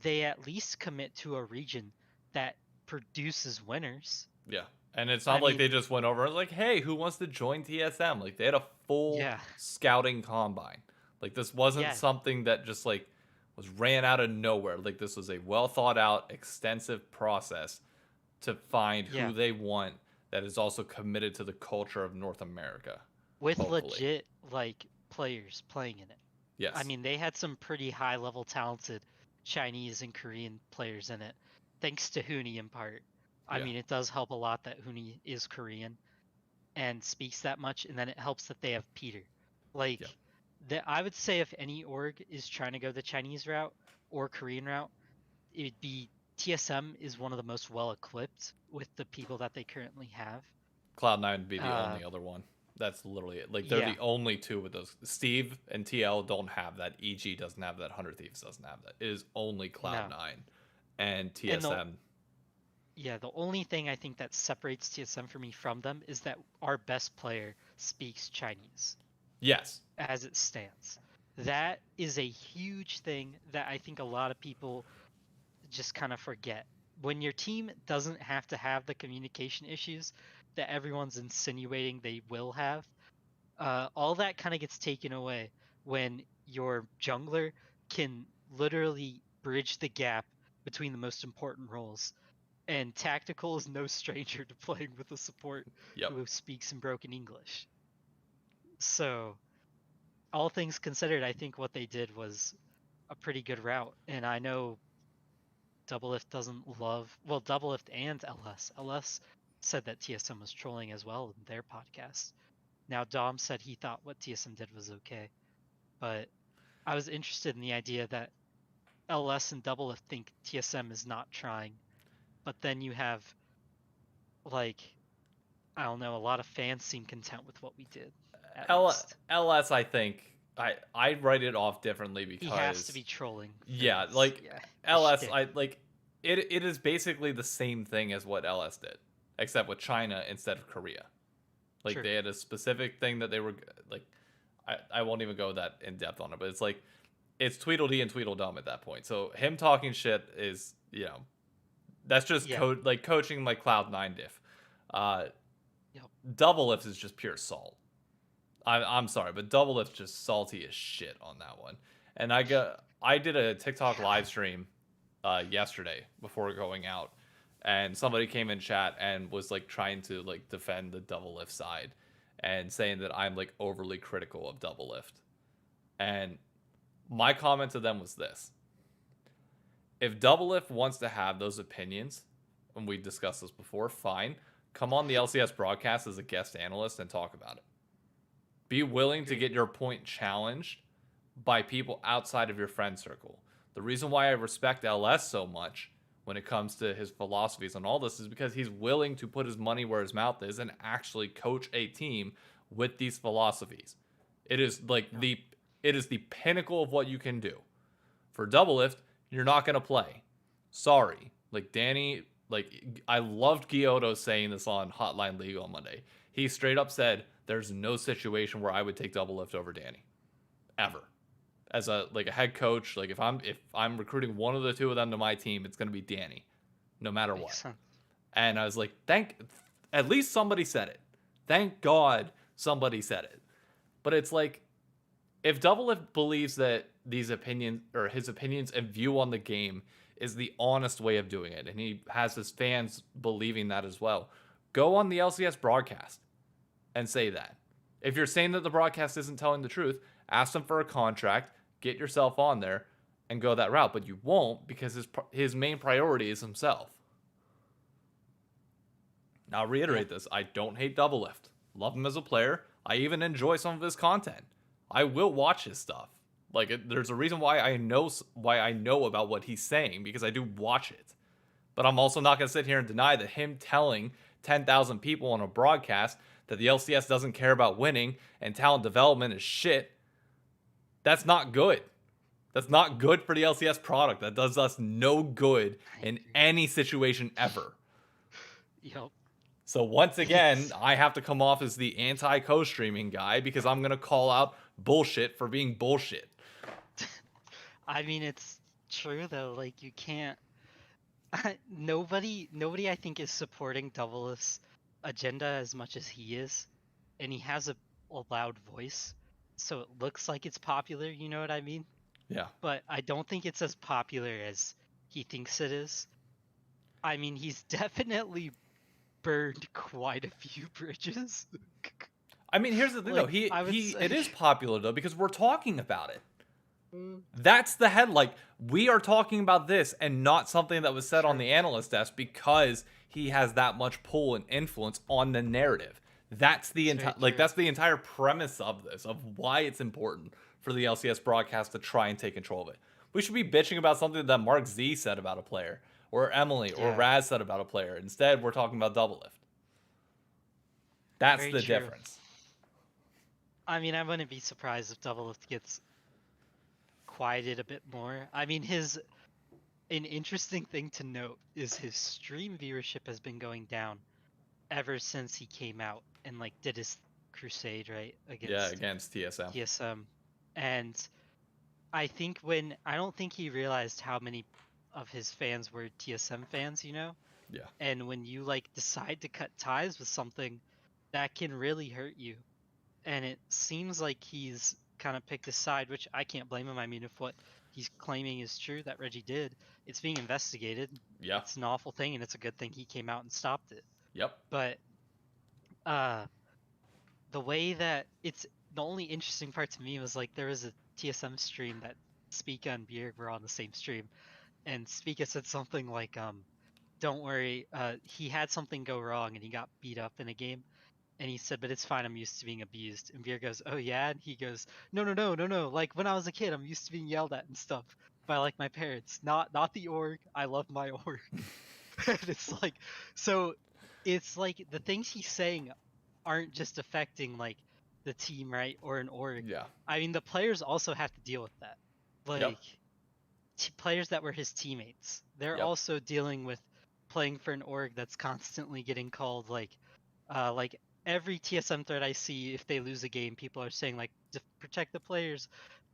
they at least commit to a region that produces winners. Yeah. And it's I not like they mean, just went over and was like, hey, who wants to join TSM? Like they had a full yeah, scouting combine. Like this wasn't yeah, something that just like was ran out of nowhere. Like this was a well thought out, extensive process to find yeah. who they want that is also committed to the culture of North America. With Hopefully. legit like players playing in it. I Yes. mean, they had some pretty high level talented Chinese and Korean players in it, thanks to Huni in part. I Yeah. mean, it does help a lot that Huni is Korean and speaks that much, and then it helps that they have Peter. Yeah. Like, I would say if any org is trying to go the Chinese route or Korean route, it'd be TSM is one of the most well equipped with the people that they currently have. Cloud9 would be the Uh, only other one. That's literally it. Like they're yeah, the only two with those. Steve and TL don't have that. EG doesn't have that. 100 Thieves doesn't have that. It is only no. Cloud9 and And TSM. the only thing I think that separates TSM for me from them is that our best player speaks Chinese Yes. as it stands. That is a huge thing that I think a lot of people just kind of forget. When your team doesn't have to have the communication issues that everyone's insinuating they will have, all that kind of gets taken away when your jungler can literally bridge the gap between the most important roles. And tactical is no stranger to playing with a support Yep. who speaks in broken English. So, all things considered, I think what they did was a pretty good route. And I know Doublelift doesn't love, well, Doublelift and LS. LS said that TSM was trolling as well in their podcast. Now, Dom said he thought what TSM did was okay. But I was interested in the idea that LS and Doublelift think TSM is not trying. But then you have, like, I don't know, a lot of fans seem content with what we did, at least. LS, I think I write it off differently He has to because be trolling for yeah, this. like Yeah, the LS, shtick. I like it is basically the same thing as what LS did, except with China instead of Korea. Like True. they had a specific thing that they were like. I won't even go that in depth on it, but it's like it's Tweedledee and Tweedledum at that point. So him talking shit is that's just Yeah. like coaching like Cloud9 diff. Uh, Yep. Double Lift is just pure salt. I'm sorry, but Double Lift's just salty as shit on that one. And I did a TikTok live stream yesterday before going out, and somebody came in chat and was like trying to like defend the Double Lift side and saying that I'm like overly critical of Double Lift. And my comment to them was this: if Doublelift wants to have those opinions, and we discussed this before, fine. Come on the LCS broadcast as a guest analyst and talk about it. Be willing to Agreed. get your point challenged by people outside of your friend circle. The reason why I respect LS so much when it comes to his philosophies and all this is because he's willing to put his money where his mouth is and actually coach a team with these philosophies. It is like Yep. the pinnacle of what you can do. For Doublelift, you're not going to play. Sorry. Like Danny, like I loved Gyoto saying this on Hotline League on Monday. He straight up said there's no situation where I would take Doublelift over Danny. Ever. As a head coach, like if I'm recruiting one of the two of them to my team, it's going to be Danny no matter Makes what. sense. And I was like, at least somebody said it. Thank God somebody said it. But it's like if Doublelift believes that these opinions or his opinions and view on the game is the honest way of doing it, and he has his fans believing that as well. Go on the LCS broadcast and say that. If you're saying that the broadcast isn't telling the truth, ask them for a contract, get yourself on there, and go that route. But you won't, because his main priority is himself. Now, I'll reiterate this. I don't hate Doublelift. Love him as a player. I even enjoy some of his content. I will watch his stuff. There's a reason why I know about what he's saying, because I do watch it. But I'm also not going to sit here and deny that him telling 10,000 people on a broadcast that the LCS doesn't care about winning and talent development is shit, that's not good. That's not good for the LCS product. That does us no good in any situation ever. Yep. So once again, I have to come off as the anti-co-streaming guy, because I'm going to call out bullshit for being bullshit. I mean, it's true though. Like, you can't. Nobody I think is supporting Doublelift's agenda as much as he is, and he has a loud voice, so it looks like it's popular. You know what I mean? Yeah. But I don't think it's as popular as he thinks it is. I mean, he's definitely burned quite a few bridges. I mean, here's the thing though. It is popular though, because we're talking about it. That's the head. Like, we are talking about this and not something that was said on the analyst desk, because he has that much pull and influence on the narrative. That's the that's the entire premise of this, of why it's important for the LCS broadcast to try and take control of it. We should be bitching about something that Mark Z said about a player, or Emily, or Raz said about a player. Instead, we're talking about Doublelift. That's the difference. I mean, I wouldn't be surprised if Doublelift gets quieted a bit more. I mean, an interesting thing to note is his stream viewership has been going down ever since he came out and did his crusade, right? Against TSM. TSM. And I don't think he realized how many of his fans were TSM fans, you know? Yeah. And when you decide to cut ties with something, that can really hurt you. And it seems like he's kind of picked a side, which I can't blame him. I mean, if what he's claiming is true that Reggie did, it's being investigated. Yeah. It's an awful thing, and it's a good thing he came out and stopped it. Yep. But the way that the only interesting part to me was there was a TSM stream that Spica and Bjerg were on the same stream, and Spica said something like, don't worry, he had something go wrong and he got beat up in a game. And he said, but it's fine, I'm used to being abused. And Veer goes, oh yeah? And he goes, no. Like, when I was a kid, I'm used to being yelled at and stuff by my parents. Not the org. I love my org. And it's so it's the things he's saying aren't just affecting the team, right? Or an org. Yeah. I mean, the players also have to deal with that. Players that were his teammates, they're also dealing with playing for an org that's constantly getting called every TSM thread I see, if they lose a game, people are saying protect the players,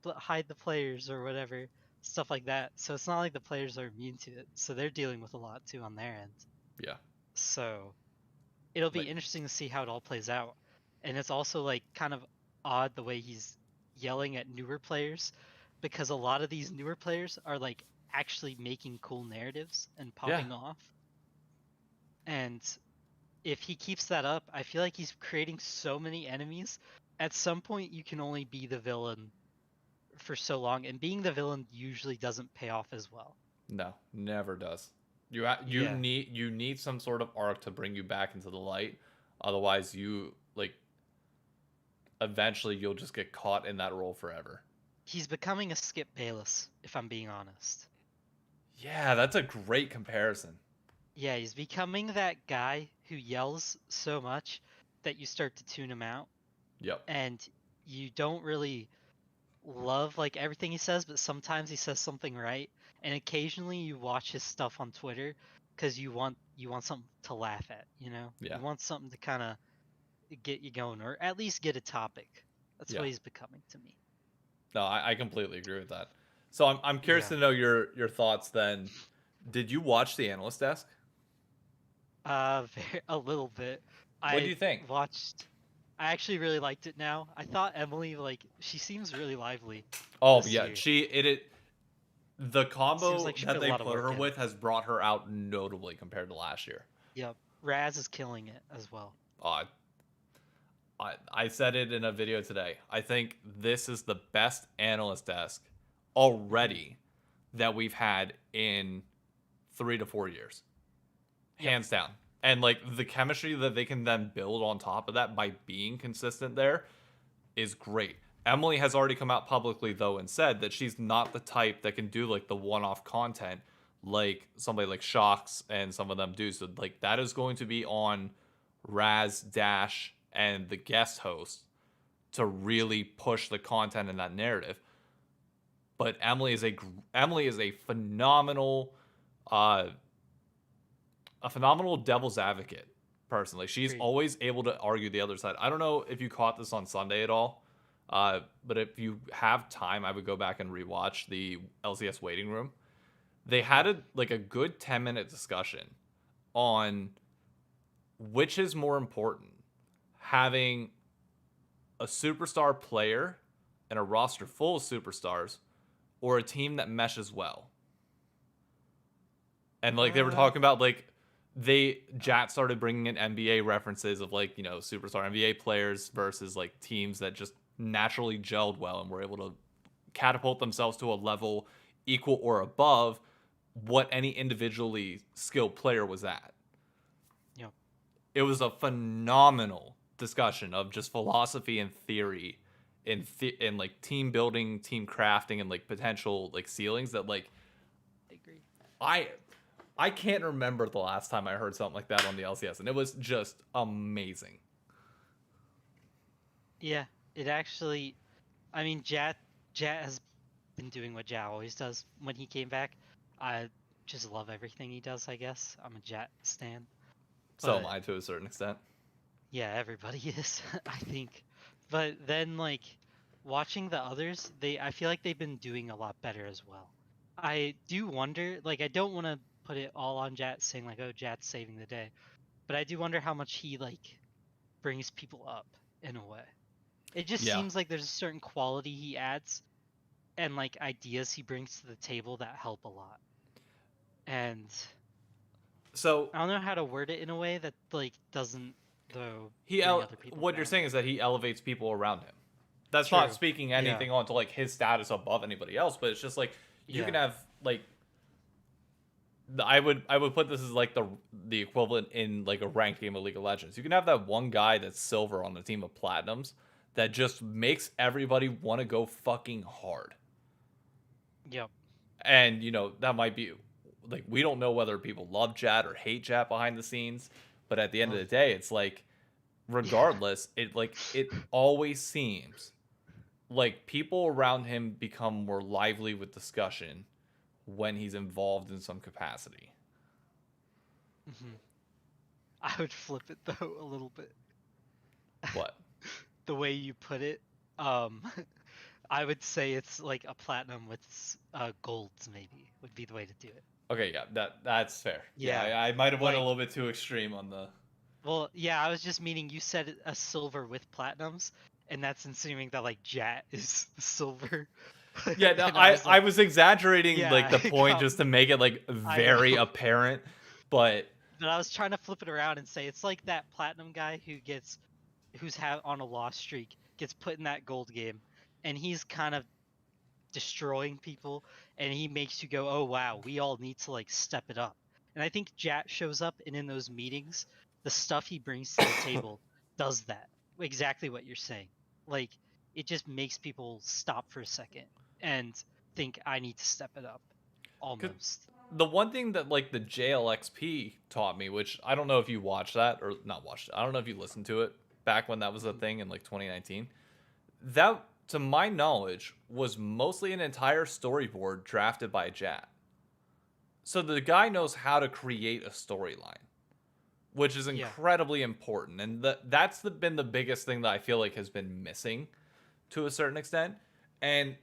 hide the players, or whatever, stuff like that. So it's not like the players are immune to it. So they're dealing with a lot too on their end. Yeah. So it'll be interesting to see how it all plays out. And it's also kind of odd the way he's yelling at newer players, because a lot of these newer players are actually making cool narratives and popping off. And if he keeps that up, I feel like he's creating so many enemies. At some point, you can only be the villain for so long, and being the villain usually doesn't pay off as well. No, never does. You need some sort of arc to bring you back into the light. Otherwise, eventually you'll just get caught in that role forever. He's becoming a Skip Bayless, if I'm being honest. Yeah, that's a great comparison. Yeah, he's becoming that guy who yells so much that you start to tune him out. Yep. And you don't really love everything he says, but sometimes he says something right. And occasionally you watch his stuff on Twitter because you want something to laugh at, you know? Yeah. You want something to kind of get you going, or at least get a topic. That's what he's becoming to me. No, I completely agree with that. So I'm curious to know your thoughts then. Did you watch the analyst desk? A little bit. What do you think? I actually really liked it now. I thought Emily, she seems really lively. Oh yeah, The Seems combo like she that put a they lot of put work her in. with has brought her out notably compared to last year. Yep. Raz is killing it as well. Uh, I said it in a video today. I think this is the best analyst desk already that we've had in 3 to 4 years. Yep. Hands down. And like the chemistry that they can then build on top of that by being consistent there is great. Emily has already come out publicly though and said that she's not the type that can do like the one-off content like somebody like Shocks and some of them do. So like that is going to be on Raz, Dash, and the guest host to really push the content in that narrative. But Emily is uh, a phenomenal devil's advocate. Personally, she's Agreed. always able to argue the other side. I don't know if you caught this on Sunday at all, but if you have time, I would go back and rewatch the LCS waiting room. They had a good 10-minute discussion on which is more important, having a superstar player and a roster full of superstars, or a team that meshes well. And like they were talking about like Jat started bringing in NBA references of like, superstar NBA players versus like teams that just naturally gelled well and were able to catapult themselves to a level equal or above what any individually skilled player was at. Yep. It was a phenomenal discussion of just philosophy and theory in like team building, team crafting, and like potential like ceilings that like I agree. I can't remember the last time I heard something like that on the LCS, and it was just amazing. Yeah, it actually. I mean, Jat has been doing what Jat always does when he came back. I just love everything he does. I guess I'm a Jat stan. So am But I to a certain extent. yeah, everybody is. I think. But then like watching the others, I feel like they've been doing a lot better as well. I do wonder. Like, I don't want to put it all on Jat, saying like, oh, Jat's saving the day. But I do wonder how much he like brings people up in a way. It just Yeah. seems like there's a certain quality he adds and like ideas he brings to the table that help a lot. And So I don't know how to word it in a way that like doesn't though he bring other people what you're down. saying is that he elevates people around him. That's not True. speaking Yeah. anything onto like his status above anybody else, but it's just like you can Yeah. have like I would put this as like the equivalent in like a ranked game of League of Legends. You can have that one guy that's silver on a team of platinums that just makes everybody want to go fucking hard. Yep. And that might be like we don't know whether people love Jat or hate Jat behind the scenes, but at the end of Oh, the day, it's like yeah. regardless, it always seems like people around him become more lively with discussion when he's involved in some capacity. Hmm. I would flip it though a little bit. What? The way you put it. Um I would say it's like a platinum with golds maybe would be the way to do it. Okay, yeah, that's fair. Yeah, Yeah. I might have went a Like, little bit too extreme on the. well, yeah, I was just meaning you said a silver with platinums, and that's insinuating that like Jat is silver. Yeah, no, And I was I like, was exaggerating like yeah, the point just to make it like I know. very apparent, but But I was trying to flip it around and say it's like that platinum guy who's on a lost streak gets put in that gold game, and he's kind of destroying people, and he makes you go, oh wow, we all need to like step it up. And I think Jat shows up, and in those meetings, the stuff he brings to the table does that. Exactly what you're saying. Like, it just makes people stop for a second and think I need to step it up. Almost. the one thing that like the JLXP taught me, which I don't know if you watched that or not watched it. I don't know if you listened to it back when that was a thing in like 2019. That, to my knowledge, was mostly an entire storyboard drafted by Jat. So the guy knows how to create a storyline, which is Yeah. incredibly important, and that's been the biggest thing that I feel like has been missing to a certain extent. And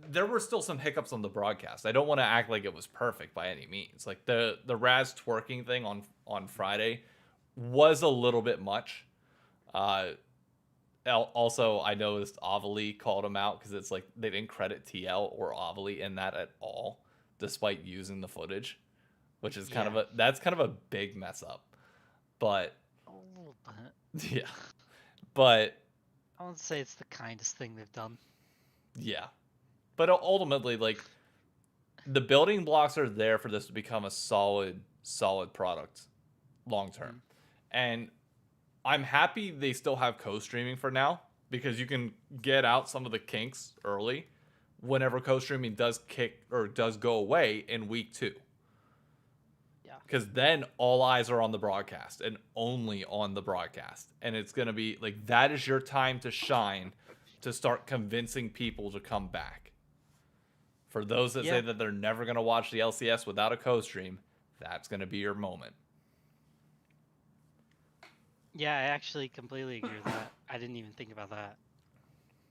there were still some hiccups on the broadcast. I don't want to act like it was perfect by any means. Like the Raz twerking thing on Friday was a little bit much. Also, I noticed Avali called him out because it's like they didn't credit TL or Avali in that at all, despite using the footage, which is Yeah, that's kind of a big mess up. But a little bit. yeah, but I wouldn't say it's the kindest thing they've done. yeah, but ultimately, like the building blocks are there for this to become a solid product long term, Mm. and I'm happy they still have co-streaming for now because you can get out some of the kinks early whenever co-streaming does kick or does go away in week 2. Yeah. Because then all eyes are on the broadcast and only on the broadcast. And it's going to be like that is your time to shine to start convincing people to come back. For those that say Yeah. that they're never going to watch the LCS without a co-stream, that's going to be your moment. Yeah, I actually completely agree with that. I didn't even think about that.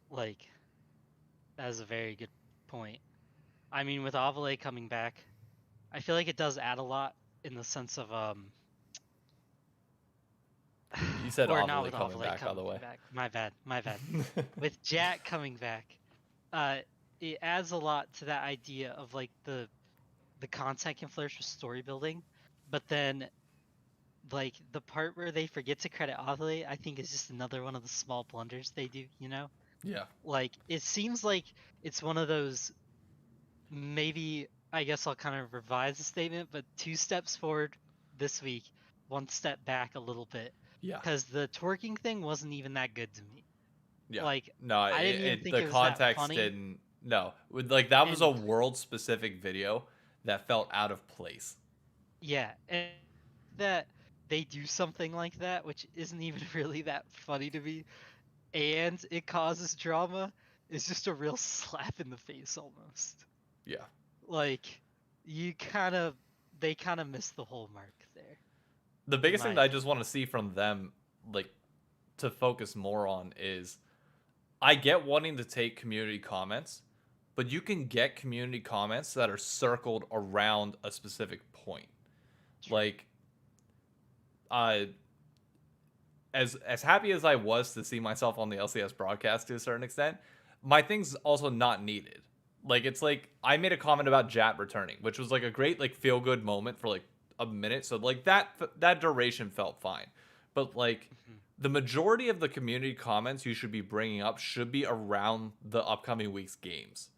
Like, that is a very good point. I mean, with Avale coming back, I feel like it does add a lot in the sense of You said or not Avali with coming Avale back, by the coming way. back. My bad. With Jack coming back, uh, it adds a lot to that idea of like the content can flourish with story building, but then like the part where they forget to credit Avale, I think is just another one of the small blunders they do. Yeah. Like it seems like it's one of those, maybe I guess I'll kind of revise the statement, but 2 steps forward this week, 1 step back a little bit. Yeah. Because the twerking thing wasn't even that good to me. Yeah. Like, No, I didn't even think the it was that context funny. didn't. No, like that was a And world specific video that felt out of place. yeah, and that they do something like that, which isn't even really that funny to me, and it causes drama, is just a real slap in the face almost. Yeah. Like, they kind of missed the whole mark there, The in biggest my thing that I just opinion. want to see from them, like, to focus more on is I get wanting to take community comments, but you can get community comments that are circled around a specific point. True. Like, uh, as happy as I was to see myself on the LCS broadcast to a certain extent, my thing's also not needed. Like it's like I made a comment about Jat returning, which was like a great like feel good moment for like a minute. So like that duration felt fine. But like Mhm. the majority of the community comments you should be bringing up should be around the upcoming week's games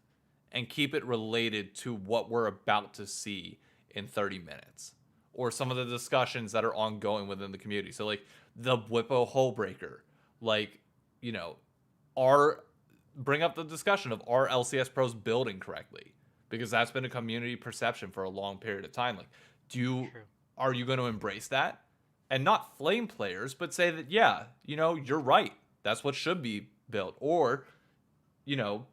and keep it related to what we're about to see in 30 minutes or some of the discussions that are ongoing within the community. So like the Whippo hole breaker, like, you know, are bring up the discussion of are LCS pros building correctly? Because that's been a community perception for a long period of time. Like, True. are you going to embrace that? And not flame players, but say that, yeah, you're right. That's what should be built. Or, you know,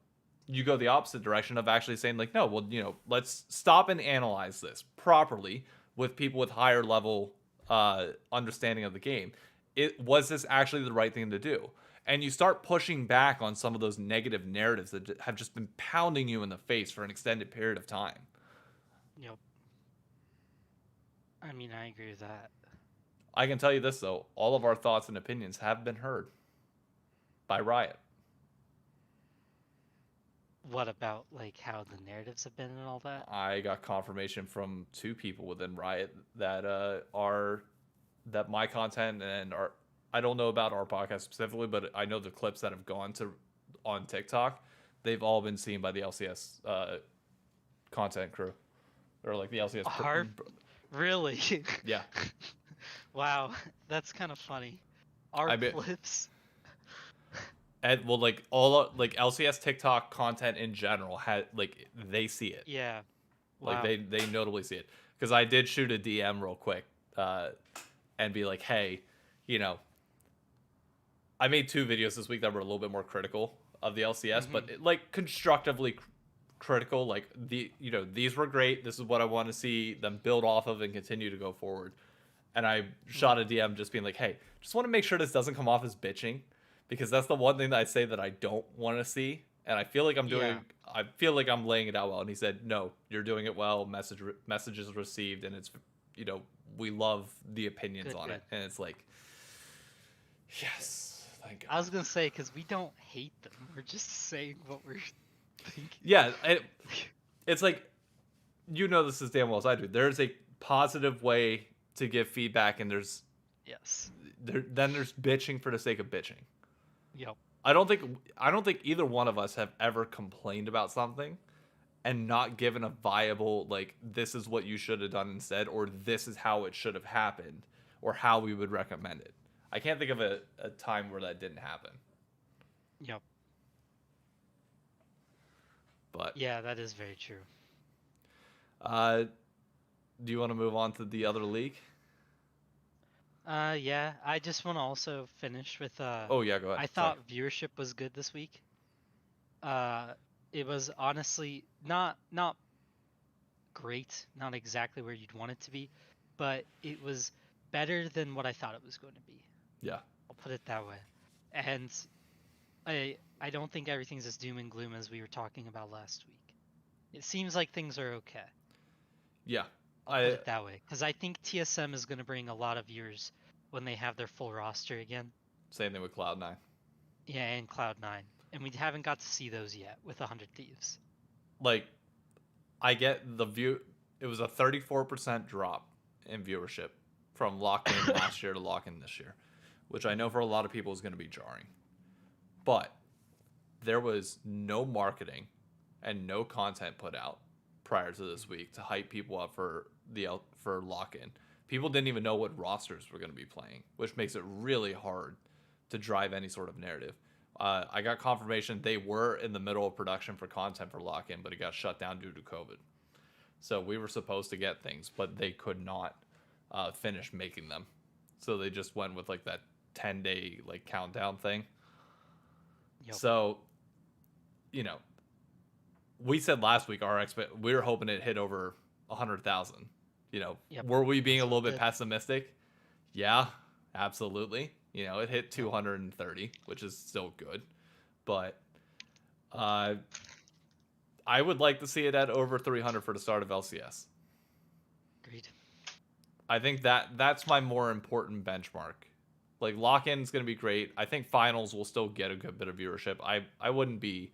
you go the opposite direction of actually saying like, no, well, let's stop and analyze this properly with people with higher level understanding of the game. Was this actually the right thing to do? And you start pushing back on some of those negative narratives that have just been pounding you in the face for an extended period of time. Yep. I mean, I agree with that. I can tell you this though, all of our thoughts and opinions have been heard by Riot. What about like how the narratives have been and all that? I got confirmation from 2 people within Riot that that my content and our I don't know about our podcast specifically, but I know the clips that have gone to on TikTok, they've all been seen by the LCS content crew or like the LCS. Harp? Really? Yeah, Wow, that's kind of funny. Our I bet. clips. And well, like all like LCS TikTok content in general had like they see it, Yeah. like Wow. they notably see it because I did shoot a DM real quick and be like, hey, you know, I made 2 videos this week that were a little bit more critical of the LCS, Hmm. but like constructively critical. Like these were great. This is what I want to see them build off of and continue to go forward. And I shot a DM just being like, hey, just want to make sure this doesn't come off as bitching, because that's the one thing that I say that I don't want to see. And I feel like Yeah. I feel like I'm laying it out well. And he said, no, you're doing it well. Messages received, and it's you know we love the opinions Good. on Good. it. And it's like, yes, Thank God. I was gonna say, because we don't hate them. We're just saying what we're thinking. Yeah, it's like, you know this as damn well as I do. There's a positive way to give feedback, and there's Yes. then there's bitching for the sake of bitching. Yep. I don't think either one of us have ever complained about something and not given a viable, like, this is what you should have done instead, or this is how it should have happened, or how we would recommend it. I can't think of a time where that didn't happen. Yep. But yeah, that is very true. Do you want to move on to the other league? Yeah, I just want to also finish with Oh yeah, go ahead. I thought viewership was good this week. It was honestly not great, not exactly where you'd want it to be, but it was better than what I thought it was going to be. Yeah. I'll put it that way. And I don't think everything's as doom and gloom as we were talking about last week. It seems like things are okay. Yeah. I'll put it that way, because I think TSM is going to bring a lot of viewers when they have their full roster again. Same thing with Cloud9. Yeah, and Cloud9. And we haven't got to see those yet with 100 Thieves. Like, I get the view. It was a 34% drop in viewership from Lock-in last year to Lock-in this year, which I know for a lot of people is going to be jarring. But there was no marketing and no content put out prior to this week to hype people up for Lock-in. People didn't even know what rosters were going to be playing, which makes it really hard to drive any sort of narrative. I got confirmation they were in the middle of production for content for Lock-in, but it got shut down due to COVID. So we were supposed to get things, but they could not finish making them. So they just went with like that 10-day like countdown thing. Yep. So, you know, we said last week we were hoping it hit over 100,000. You know, Yep. were we being a little bit pessimistic? Yeah, absolutely. You know, it hit 230, which is still good. But I would like to see it at over 300 for the start of LCS. Agreed. I think that's my more important benchmark. Like, Lock-in is going to be great. I think finals will still get a good bit of viewership. I wouldn't be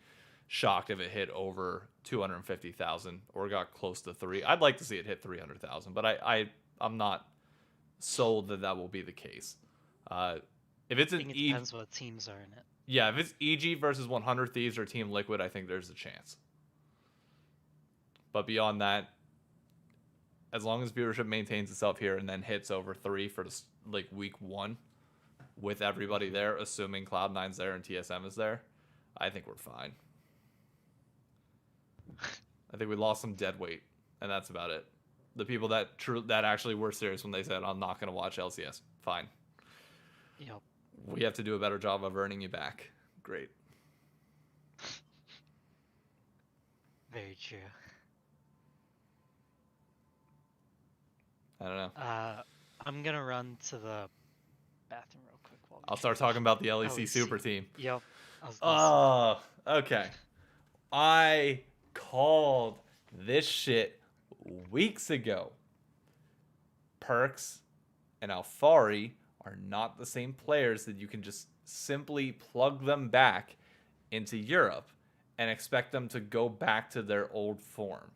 shocked if it hit over 250,000 or got close to 3. I'd like to see it hit 300,000, but I'm not sold that will be the case. If it's I think it depends what teams are in it. Yeah, if it's EG versus 100 Thieves or Team Liquid, I think there's a chance. But beyond that, as long as viewership maintains itself here and then hits over 3 for like week 1 with everybody there, assuming Cloud9's there and TSM is there, I think we're fine. I think we lost some dead weight, and that's about it. The people that actually were serious when they said, I'm not going to watch LCS, fine. Yep. We have to do a better job of earning you back. Great. Very true. I don't know. I'm going to run to the bathroom real quick. I'll start talking about the LEC Super Team. Yep. Oh, okay. I called this shit weeks ago. Perks and Alfari are not the same players that you can just simply plug them back into Europe and expect them to go back to their old form.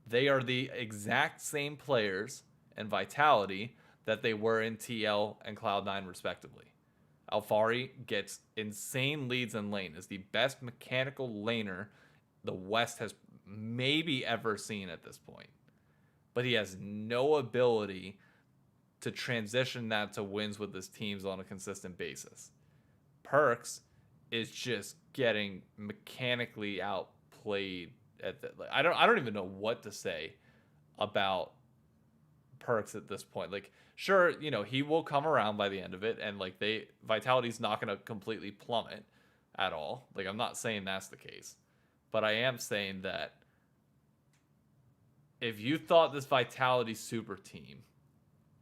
They are the exact same players and vitality that they were in TL and Cloud9 respectively. Alfari gets insane leads in lane, is the best mechanical laner the West has maybe ever seen at this point. But he has no ability to transition that to wins with his teams on a consistent basis. Perks is just getting mechanically outplayed at the, I don't even know what to say about Perks at this point. Like, sure, you know, he will come around by the end of it, and like vitality's not going to completely plummet at all. Like, I'm not saying that's the case, but I am saying that if you thought this vitality super team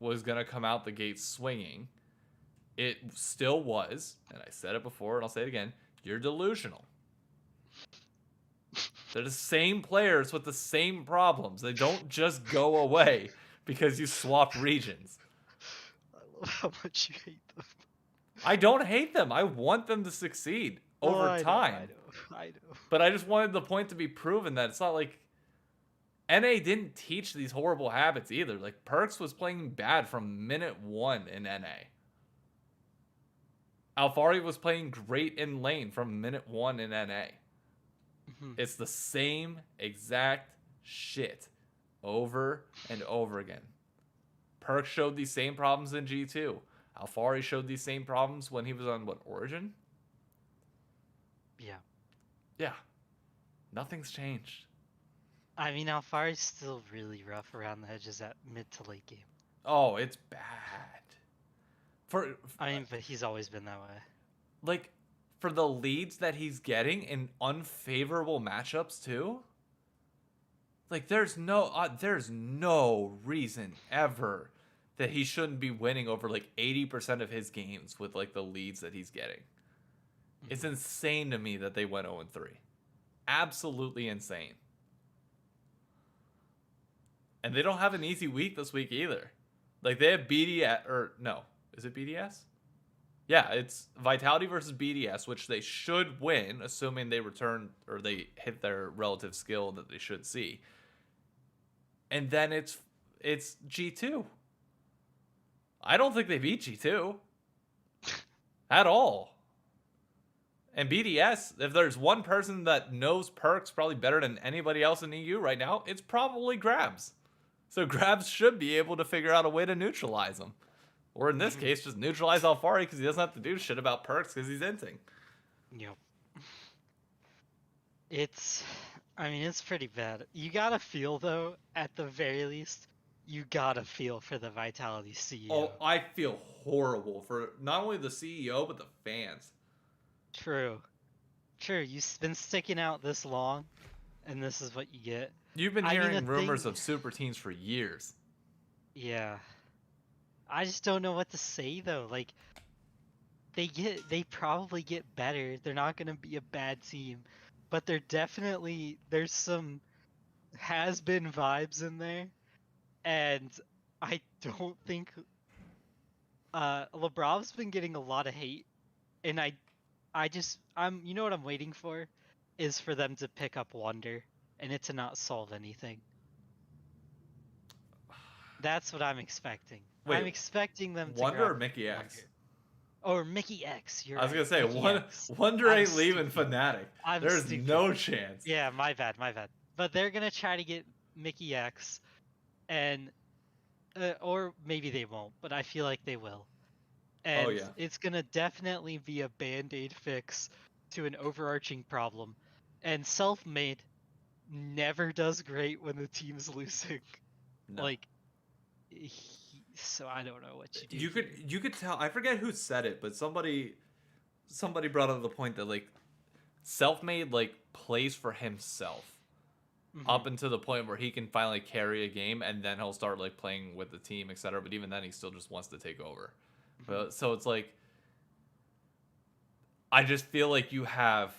was going to come out the gate swinging, it still was, and I said it before and I'll say it again, you're delusional. They're the same players with the same problems. They don't just go away because you swap regions. I love how much you hate them. I don't hate them. I want them to succeed Oh, over I know, I time. know, I know. But I just wanted the point to be proven that it's not like NA didn't teach these horrible habits either. Like Perks was playing bad from minute 1 in NA. Alfari was playing great in lane from minute 1 in NA. Mhm. It's the same exact shit over and over again. Perks showed these same problems in G2. Alfari showed these same problems when he was on what, Origin? Yeah. Yeah. Nothing's changed. I mean, Alfari's still really rough around the edges at mid to late game. Oh, it's bad. I mean, but he's always been that way. Like for the leads that he's getting in unfavorable matchups too. Like there's no reason ever that he shouldn't be winning over like 80% of his games with like the leads that he's getting. It's insane to me that they went 0-3. Absolutely insane. And they don't have an easy week this week either. Like they have BDS or no, is it BDS? Yeah, it's Vitality versus BDS, which they should win, assuming they return or they hit their relative skill that they should see. And then it's G2. I don't think they beat G2 at all. And BDS, if there's one person that knows Perks probably better than anybody else in EU right now, it's probably Grabs. So Grabs should be able to figure out a way to neutralize him. Or in this case, just neutralize Alfari because he doesn't have to do shit about Perks because he's inting. Yep. I mean, it's pretty bad. You gotta feel, though, at the very least, you gotta feel for the Vitality CEO. Oh, I feel horrible for not only the CEO, but the fans. True. You've been sticking out this long, and this is what you get. You've been hearing rumors of super teams for years. Yeah. I just don't know what to say, though. Like, they probably get better. They're not gonna be a bad team. But there's some has-been vibes in there. And I don't think Lebrov's been getting a lot of hate, and you know what I'm waiting for is for them to pick up Wonder and it to not solve anything. That's what I'm expecting. Wait, I'm expecting them to Wonder grab or Mickey X? Wonder. Or Mickey X. I was right. gonna say Wonder ain't leaving Fnatic. There's stupid. no chance. Yeah, my bad. But they're gonna try to get Mickey X, and or maybe they won't, but I feel like they will. And it's gonna definitely be a band-aid fix to an overarching problem. And Self-Made never does great when the team's losing. No. Like, so I don't know what you do. You could tell. I forget who said it, but somebody brought up the point that like Self-Made like plays for himself up until the point where he can finally carry a game, and then he'll start like playing with the team, etc. But even then, he still just wants to take over. So it's like I just feel like you have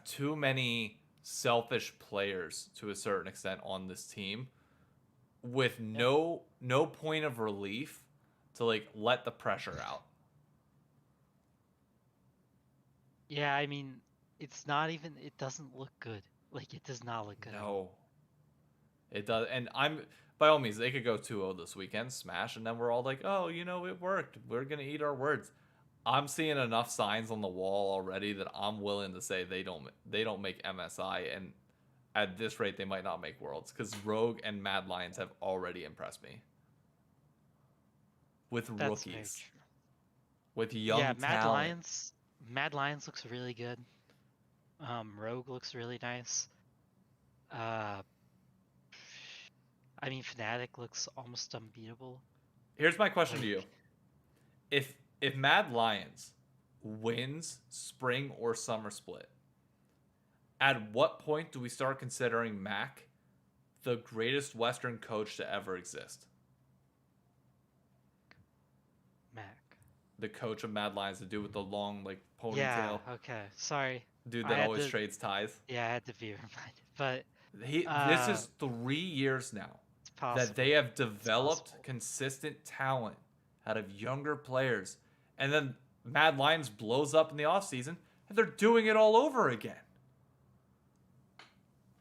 too many selfish players to a certain extent on this team with no point of relief to like let the pressure out. Yeah, I mean, it doesn't look good. Like, it does not look good. No. It does. And by all means, they could go 2-0 this weekend, smash, and then we're all like, oh, it worked. We're going to eat our words. I'm seeing enough signs on the wall already that I'm willing to say they don't make MSI, and at this rate, they might not make Worlds, because Rogue and Mad Lions have already impressed me. With rookies. With young talent. Mad Lions looks really good. Rogue looks really nice. I mean, Fnatic looks almost unbeatable. Here's my question to you. If Mad Lions wins spring or summer split, at what point do we start considering Mac the greatest Western coach to ever exist? Mac. The coach of Mad Lions, the dude with the long like ponytail. Yeah, okay. Sorry. Dude that always trades ties. Yeah, I had to be reminded. But this is 3 years now that they have developed consistent talent out of younger players. And then Mad Lions blows up in the offseason, and they're doing it all over again.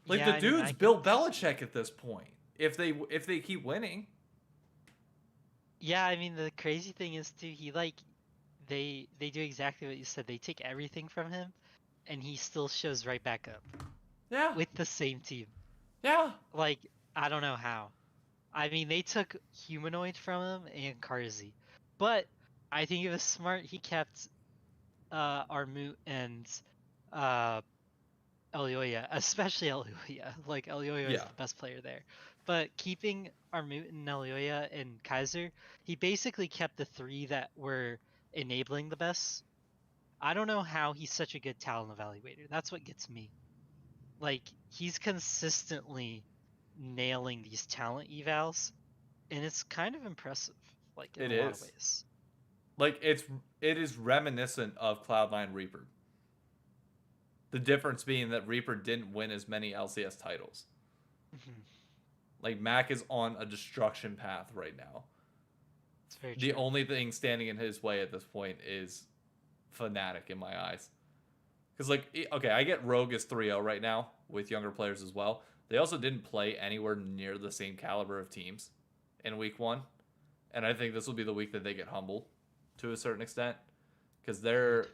Like, Yeah, the I mean, dude's I Bill could see. Belichick at this point. If they keep winning. Yeah, I mean, the crazy thing is too, he like they do exactly what you said. They take everything from him, and he still shows right back up Yeah. with the same team. Yeah. Like, I don't know how. I mean, they took Humanoid from him and Karzi, but I think it was smart. He kept Armut and uh Elioya, especially Elioya. Like, Elioya is Yeah. the best player there. But keeping Armut and Elioya and Kaiser, he basically kept the three that were enabling the best. I don't know how he's such a good talent evaluator. That's what gets me. Like, he's consistently nailing these talent evals, and it's kind of impressive, like, in It a lot of is. ways. Like, it is reminiscent of Cloud9 Reaper. The difference being that Reaper didn't win as many LCS titles. Mhm. Like, Mac is on a destruction path right now. It's very The true. only thing standing in his way at this point is Fnatic in my eyes. Because, like, okay, I get Rogue is 3-0 right now with younger players as well. They also didn't play anywhere near the same caliber of teams in week one. And I think this will be the week that they get humbled to a certain extent. Because Agreed.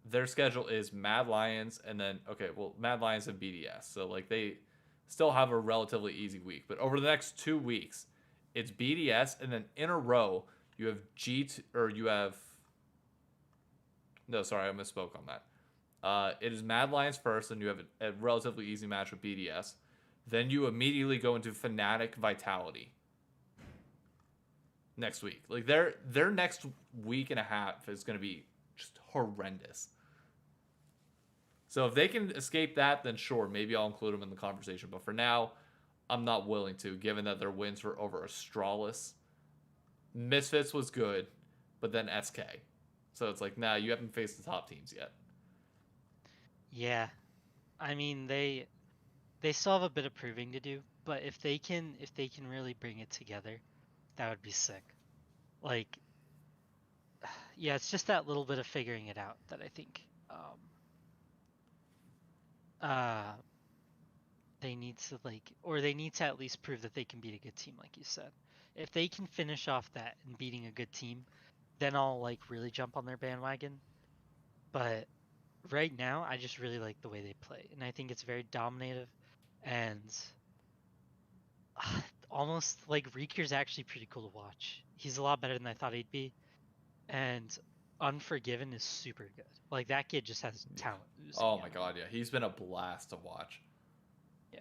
their schedule is Mad Lions and then, okay, well, Mad Lions and BDS. So, like, they still have a relatively easy week. But over the next 2 weeks, it's BDS, and then in a row, you have G2, or you have, no, sorry, I misspoke on that. It is Mad Lions first, and you have a relatively easy match with BDS. Then you immediately go into Fnatic Vitality next week. Like, their next week and a half is going to be just horrendous. So if they can escape that, then sure, maybe I'll include them in the conversation. But for now, I'm not willing to, given that their wins were over Astralis. Misfits was good, but then SK. So it's like, nah, you haven't faced the top teams yet. Yeah. I mean, they still have a bit of proving to do, but if they can really bring it together, that would be sick. Like, yeah, it's just that little bit of figuring it out that I think uh they need to, like, or they need to at least prove that they can beat a good team, like you said. If they can finish off that and beating a good team, then I'll like really jump on their bandwagon. But right now, I just really like the way they play, and I think it's very dominative, and almost like Rieker's actually pretty cool to watch. He's a lot better than I thought he'd be, and Unforgiven is super good. Like, that kid just has Yeah. talent Oh oozing my out of him. god, yeah. He's been a blast to watch. Yeah,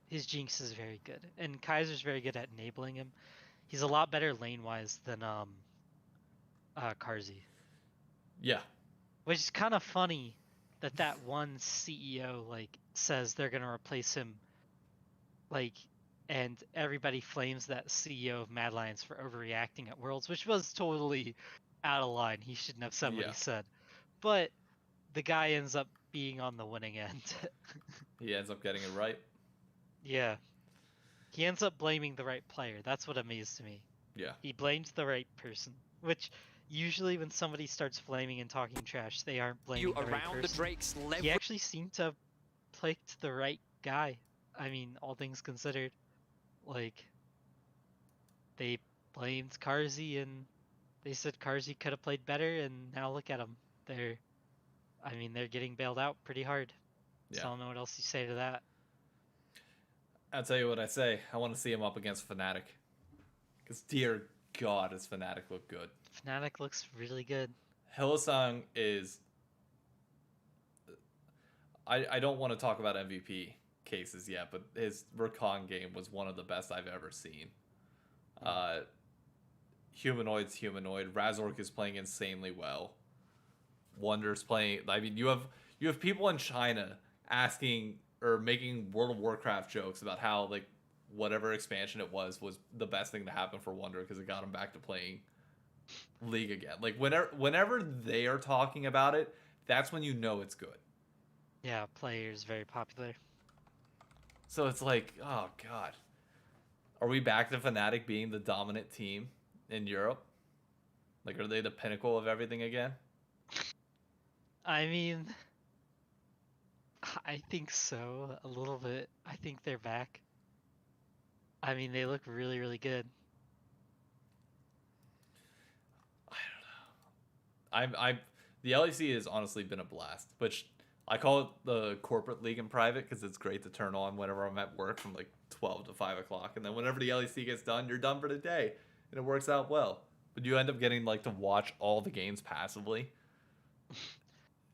his Jinx is very good, and Kaiser's very good at enabling him. He's a lot better lane wise than Karzi, Yeah. which is kind of funny that that one CEO like says they're gonna replace him, like, and everybody flames that CEO of Mad Lions for overreacting at Worlds, which was totally out of line. He shouldn't have said what he Yeah. said. But the guy ends up being on the winning end. He ends up getting it right. Yeah. He ends up blaming the right player. That's what amazed me. Yeah. He blamed the right person, which usually when somebody starts flaming and talking trash, they aren't blaming the right person. He actually seemed to have picked the right guy. I mean, all things considered. Like, they blamed Karzi and they said Karzi could have played better, and now look at them. They're, I mean, they're getting bailed out pretty hard. So Yeah. I don't know what else you say to that. I'll tell you what I say. I want to see him up against Fnatic. Because, dear God, does Fnatic look good. Fnatic looks really good. Hillsong is. I don't want to talk about MVP cases yet, but his Rakan game was one of the best I've ever seen. Uh, Humanoid's humanoid. Razork is playing insanely well. Wonder's playing. I mean, you have people in China asking or making World of Warcraft jokes about how, like, whatever expansion it was the best thing to happen for Wonder because it got him back to playing League again. Like, whenever they are talking about it, that's when you know it's good. Yeah, player's very popular. So it's like, oh god, are we back to Fnatic being the dominant team in Europe? Like, are they the pinnacle of everything again? I mean, I think so, a little bit. I think they're back. I mean, they look really, really good. I the LEC has honestly been a blast, which I call it the corporate league in private because it's great to turn on whenever I'm at work from like 12 to 5 o'clock, and then whenever the LEC gets done, you're done for the day, and it works out well. But you end up getting like to watch all the games passively.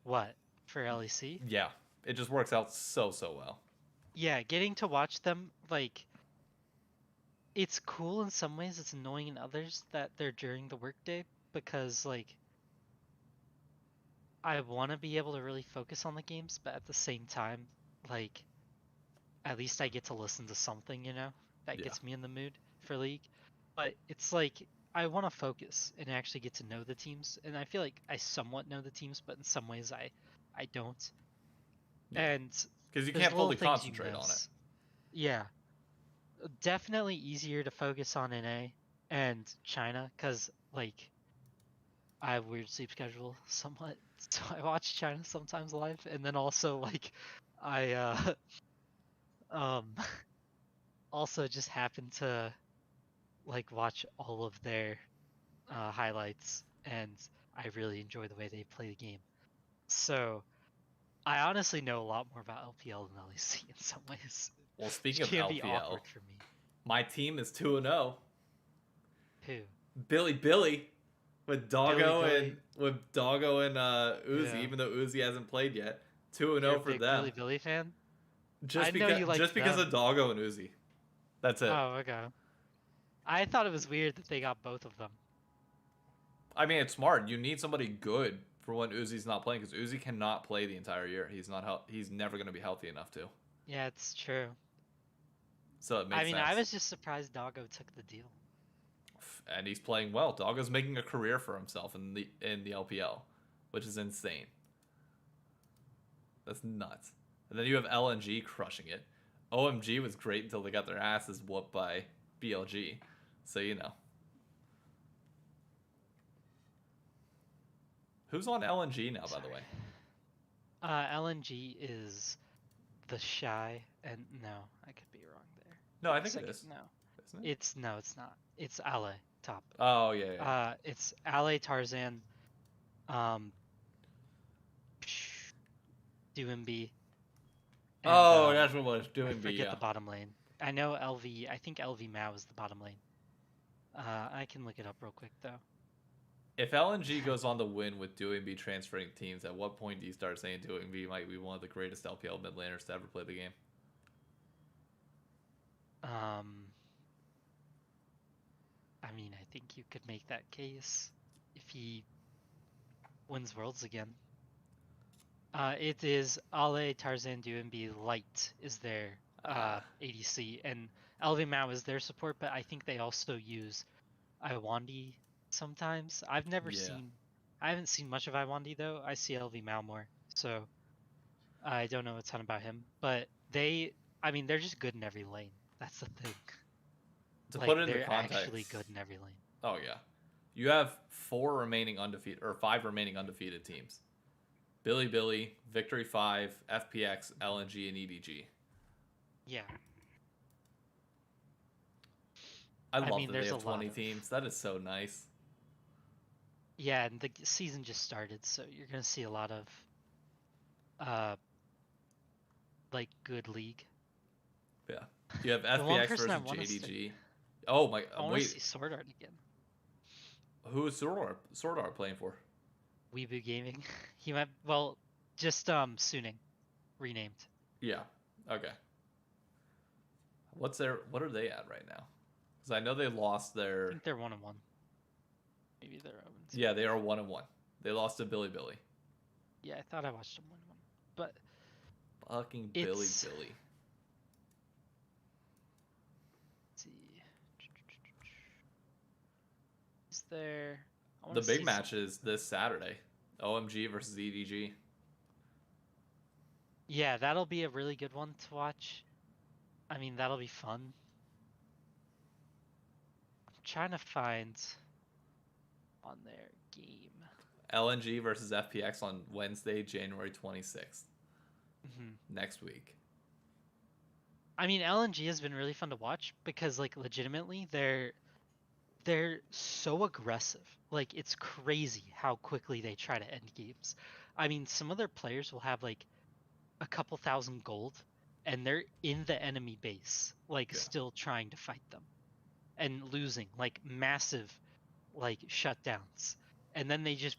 What? For LEC? Yeah, it just works out so well. Yeah, getting to watch them, like, it's cool in some ways, it's annoying in others that they're during the workday because, like, I want to be able to really focus on the games, but at the same time, like, at least I get to listen to something, that Yeah, gets me in the mood for League. But it's like, I want to focus and actually get to know the teams, and I feel like I somewhat know the teams, but in some ways I don't. yeah, And because you there's can't little fully things you concentrate on it. miss. Yeah, definitely easier to focus on NA and China, because, like, I have weird sleep schedule somewhat, so I watch China sometimes live, and then also like I um also just happen to like watch all of their highlights, and I really enjoy the way they play the game. So I honestly know a lot more about LPL than LEC in some ways, Well, which speaking of can be LPL, awkward for me. my team is 2-0. Who? Billy with Billy Doggo and Billy. Uzi, Yeah. even though Uzi hasn't played yet. 2 and You're a 0 for big them. Billy Billy fan? I Just know because you like just because them. of Doggo and Uzi. That's it. Oh, okay. I thought it was weird that they got both of them. I mean, it's smart. You need somebody good for when Uzi's not playing because Uzi cannot play the entire year. He's never going to be healthy enough to. Yeah, it's true. So it I makes mean, I sense. was just surprised Doggo took the deal. And he's playing well. Doggo's making a career for himself in the LPL, which is insane. That's nuts. And then you have LNG crushing it. OMG was great until they got their asses whooped by BLG. So, you know. Who's on LNG now, by the way? Sorry. LNG is the Shy, and no, I could be wrong there. No, Give I me a think it second. is. No, Isn't it? no, it's not. It's Ale top. Oh, yeah, yeah. It's Ale Tarzan, um, DoMB, and Oh, that's what it was. I Doing B, forget yeah. the bottom lane. I know LV. I think LV Mao is the bottom lane. I can look it up real quick though. If LNG goes on to win with Doing B transferring teams, at what point do you start saying Doing B might be one of the greatest LPL mid laners to ever play the game? Um, I mean, I think you could make that case if he wins Worlds again. It is Ale Tarzan DoMB Light is their ADC, and LV Mao is their support, but I think they also use Iwandi sometimes. Yeah. I haven't seen much of Iwandi though. I see LV Mao more, so I don't know a ton about him. But I mean, they're just good in every lane. That's the thing. To put Like, it into they're actually context, good in every lane. oh yeah, you have 5 remaining undefeated teams: Billy, Victory 5, FPX, LNG, and EDG. Yeah. I I love mean, that they there's a have lot 20 of. teams. That is so nice. Yeah, and the season just started, so you're gonna see a lot of uh like good league. Yeah. You have The one FPX person I versus want to JDG. Oh my, I want to wait. see Sword Art again. Who is Sword Art playing for? Weeboo Gaming. He might just Suning, renamed. Yeah. Okay. What are they at right now? Because I know they lost I their. think they're 1-1. Maybe they're 0-2. Yeah, they are 1-1. They lost to Billy. Yeah, I thought I watched them 1-1, but Fucking Billy. it's. Let's see. Is there? I want The to big see some. match is this Saturday. OMG versus EDG. Yeah, that'll be a really good one to watch. I mean, that'll be fun. I'm trying to find. on their game. LNG versus FPX on Wednesday, January 26th. Next week. I mean, LNG has been really fun to watch because, like, legitimately, they're so aggressive. Like, it's crazy how quickly they try to end games. I mean, some of their players will have like a couple thousand gold, and they're in the enemy base, like still trying to fight them and losing, like massive, like shutdowns, and then they just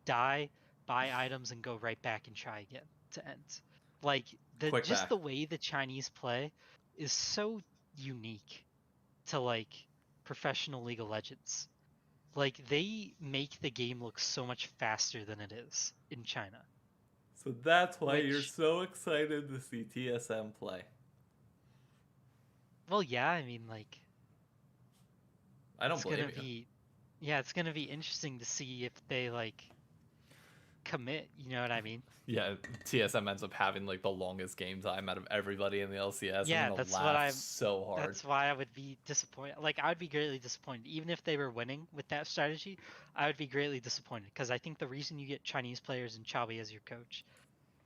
die, buy items, and go right back and try again to end. Like Quick just back. the way the Chinese play is so unique to like professional League of Legends. Like they make the game look so much faster than it is in China. So that's why you're Which, so excited to see TSM play. well, yeah, I mean, like I don't it's blame gonna you. be, yeah, it's gonna be interesting to see if they like commit. You know what I mean? Yeah, TSM ends up having like the longest game time out of everybody in the LCS. I'm Yeah, gonna laugh so hard. that's why I would be disappointed. Like I would be greatly disappointed, even if they were winning with that strategy. I would be greatly disappointed because I think the reason you get Chinese players and Chaobi as your coach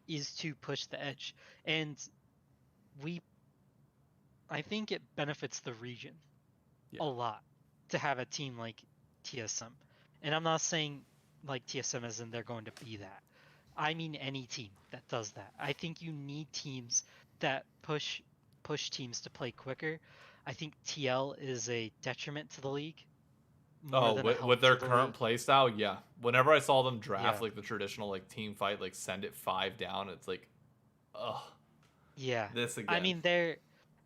is to push the edge, and we, I think it benefits the region Yeah. a lot to have a team like TSM. And I'm not saying like TSM as in they're going to be that. I mean any team that does that. I think you need teams that push teams to play quicker. I think TL is a detriment to the league more Oh, than a with help their to the current league. playstyle, yeah. Whenever I saw them draft Yeah. like the traditional like team fight, like send it 5 down, it's like, ugh, Yeah. this I again. mean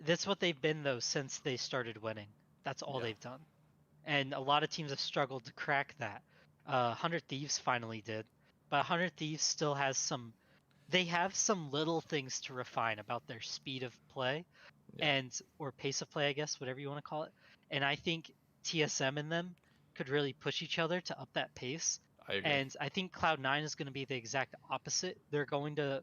that's what they've been though since they started winning. That's all Yeah. they've done. And a lot of teams have struggled to crack that. 100 Thieves finally did, but 100 Thieves still has some. They have some little things to refine about their speed of play, Yeah. and or pace of play, I guess, whatever you want to call it. And I think TSM and them could really push each other to up that pace. I agree. And I think Cloud9 is going to be the exact opposite. They're going to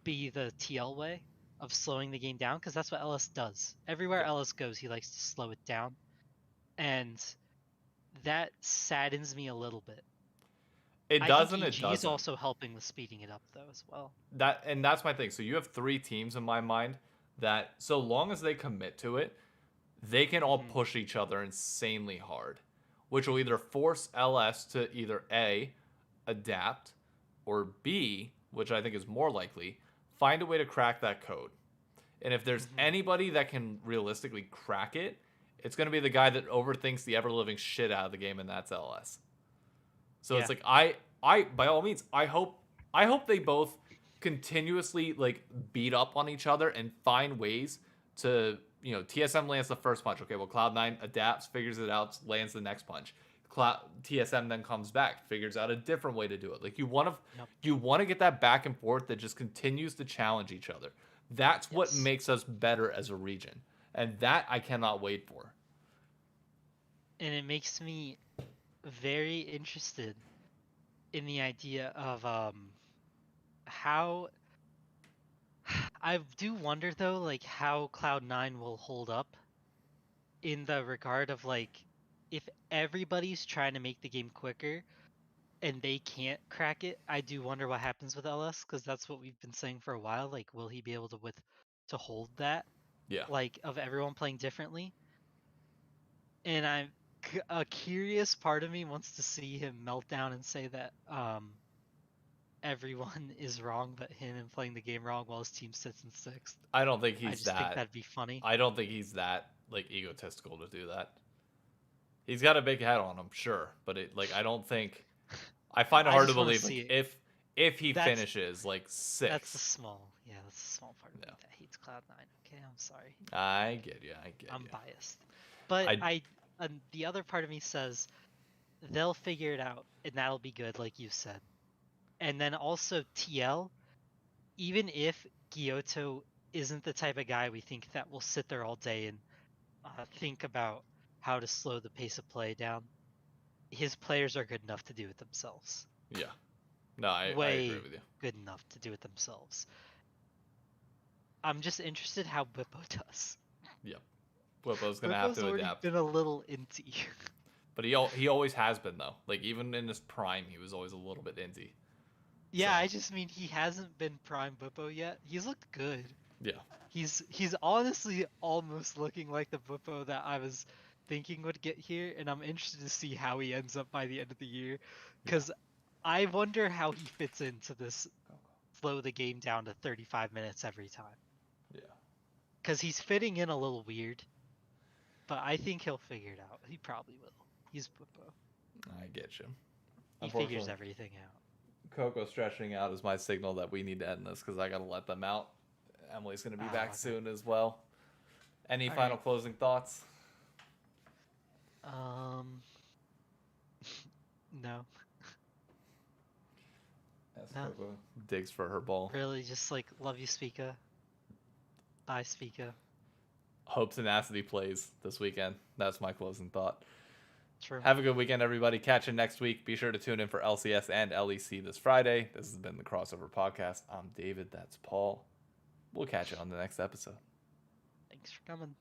be the TL way of slowing the game down because that's what LS does. Everywhere Yeah. LS goes, he likes to slow it down. And that saddens me a little bit. It I think does and it EG is doesn't. also helping with speeding it up though as well. That's my thing. So you have 3 teams in my mind that so long as they commit to it, they can all Hmm. push each other insanely hard, which will either force LS to either A, adapt, or B, which I think is more likely, find a way to crack that code. And if there's Hmm. anybody that can realistically crack it, it's going to be the guy that overthinks the ever living shit out of the game, and that's LS. So it's Yeah. like I by all means, I hope they both continuously like beat up on each other and find ways to, TSM lands the first punch. Okay, well Cloud9 adapts, figures it out, lands the next punch. TSM then comes back, figures out a different way to do it. Like Yep. you want to get that back and forth that just continues to challenge each other. That's what Yes. makes us better as a region. And that I cannot wait for. And it makes me very interested in the idea of how I do wonder though like how Cloud9 will hold up in the regard of like if everybody's trying to make the game quicker and they can't crack it, I do wonder what happens with LS because that's what we've been saying for a while. Like, will he be able to hold that? Yeah. Like, of everyone playing differently? And a curious part of me wants to see him melt down and say that everyone is wrong but him and playing the game wrong while his team sits in sixth. I don't think I he's just think that that'd be funny. I don't think he's that like egotistical to do that. He's got a big head on him, sure, but I don't think I find it I hard to just want to believe see like it. if he That's finishes like that's the 6th. small, yeah, that's the small part of me No. that hates Cloud9. Okay, I'm sorry. I get you. I get I'm you. biased. But I the other part of me says they'll figure it out and that'll be good, like you said. And then also TL, even if Gyoto isn't the type of guy we think that will sit there all day and think about how to slow the pace of play down, his players are good enough to do it themselves. Yeah. No, I agree Way with you. good enough to do it themselves. I'm just interested how Bippo does. Yep. Whippo's gonna have Bippo's to already adapt. been a little inty. But he always has been though. Like even in his prime, he was always a little bit inty. Yeah, So I just mean he hasn't been prime Bippo yet. He's looked good. yeah, He's honestly almost looking like the Bippo that I was thinking would get here, and I'm interested to see how he ends up by the end of the year, yeah, because I wonder how he fits into this slow the game down to 35 minutes every time. yeah. Because he's fitting in a little weird, but I think he'll figure it out. He probably will. He's Bippo. I get you. He figures Unfortunately, everything out. Coco stretching out is my signal that we need to end this because I gotta let them out. Emily's gonna be back Okay. soon as well. Any All final right. closing thoughts? No. Yes, No. Coco digs for her ball. Really, just like love you, Speaka. Bye, Speaka. Hope Tenacity plays this weekend. That's my closing thought. True. Have a good weekend, everybody. Catch you next week. Be sure to tune in for LCS and LEC this Friday. This has been the Crossover Podcast. I'm David. That's Paul. We'll catch you on the next episode. Thanks for coming.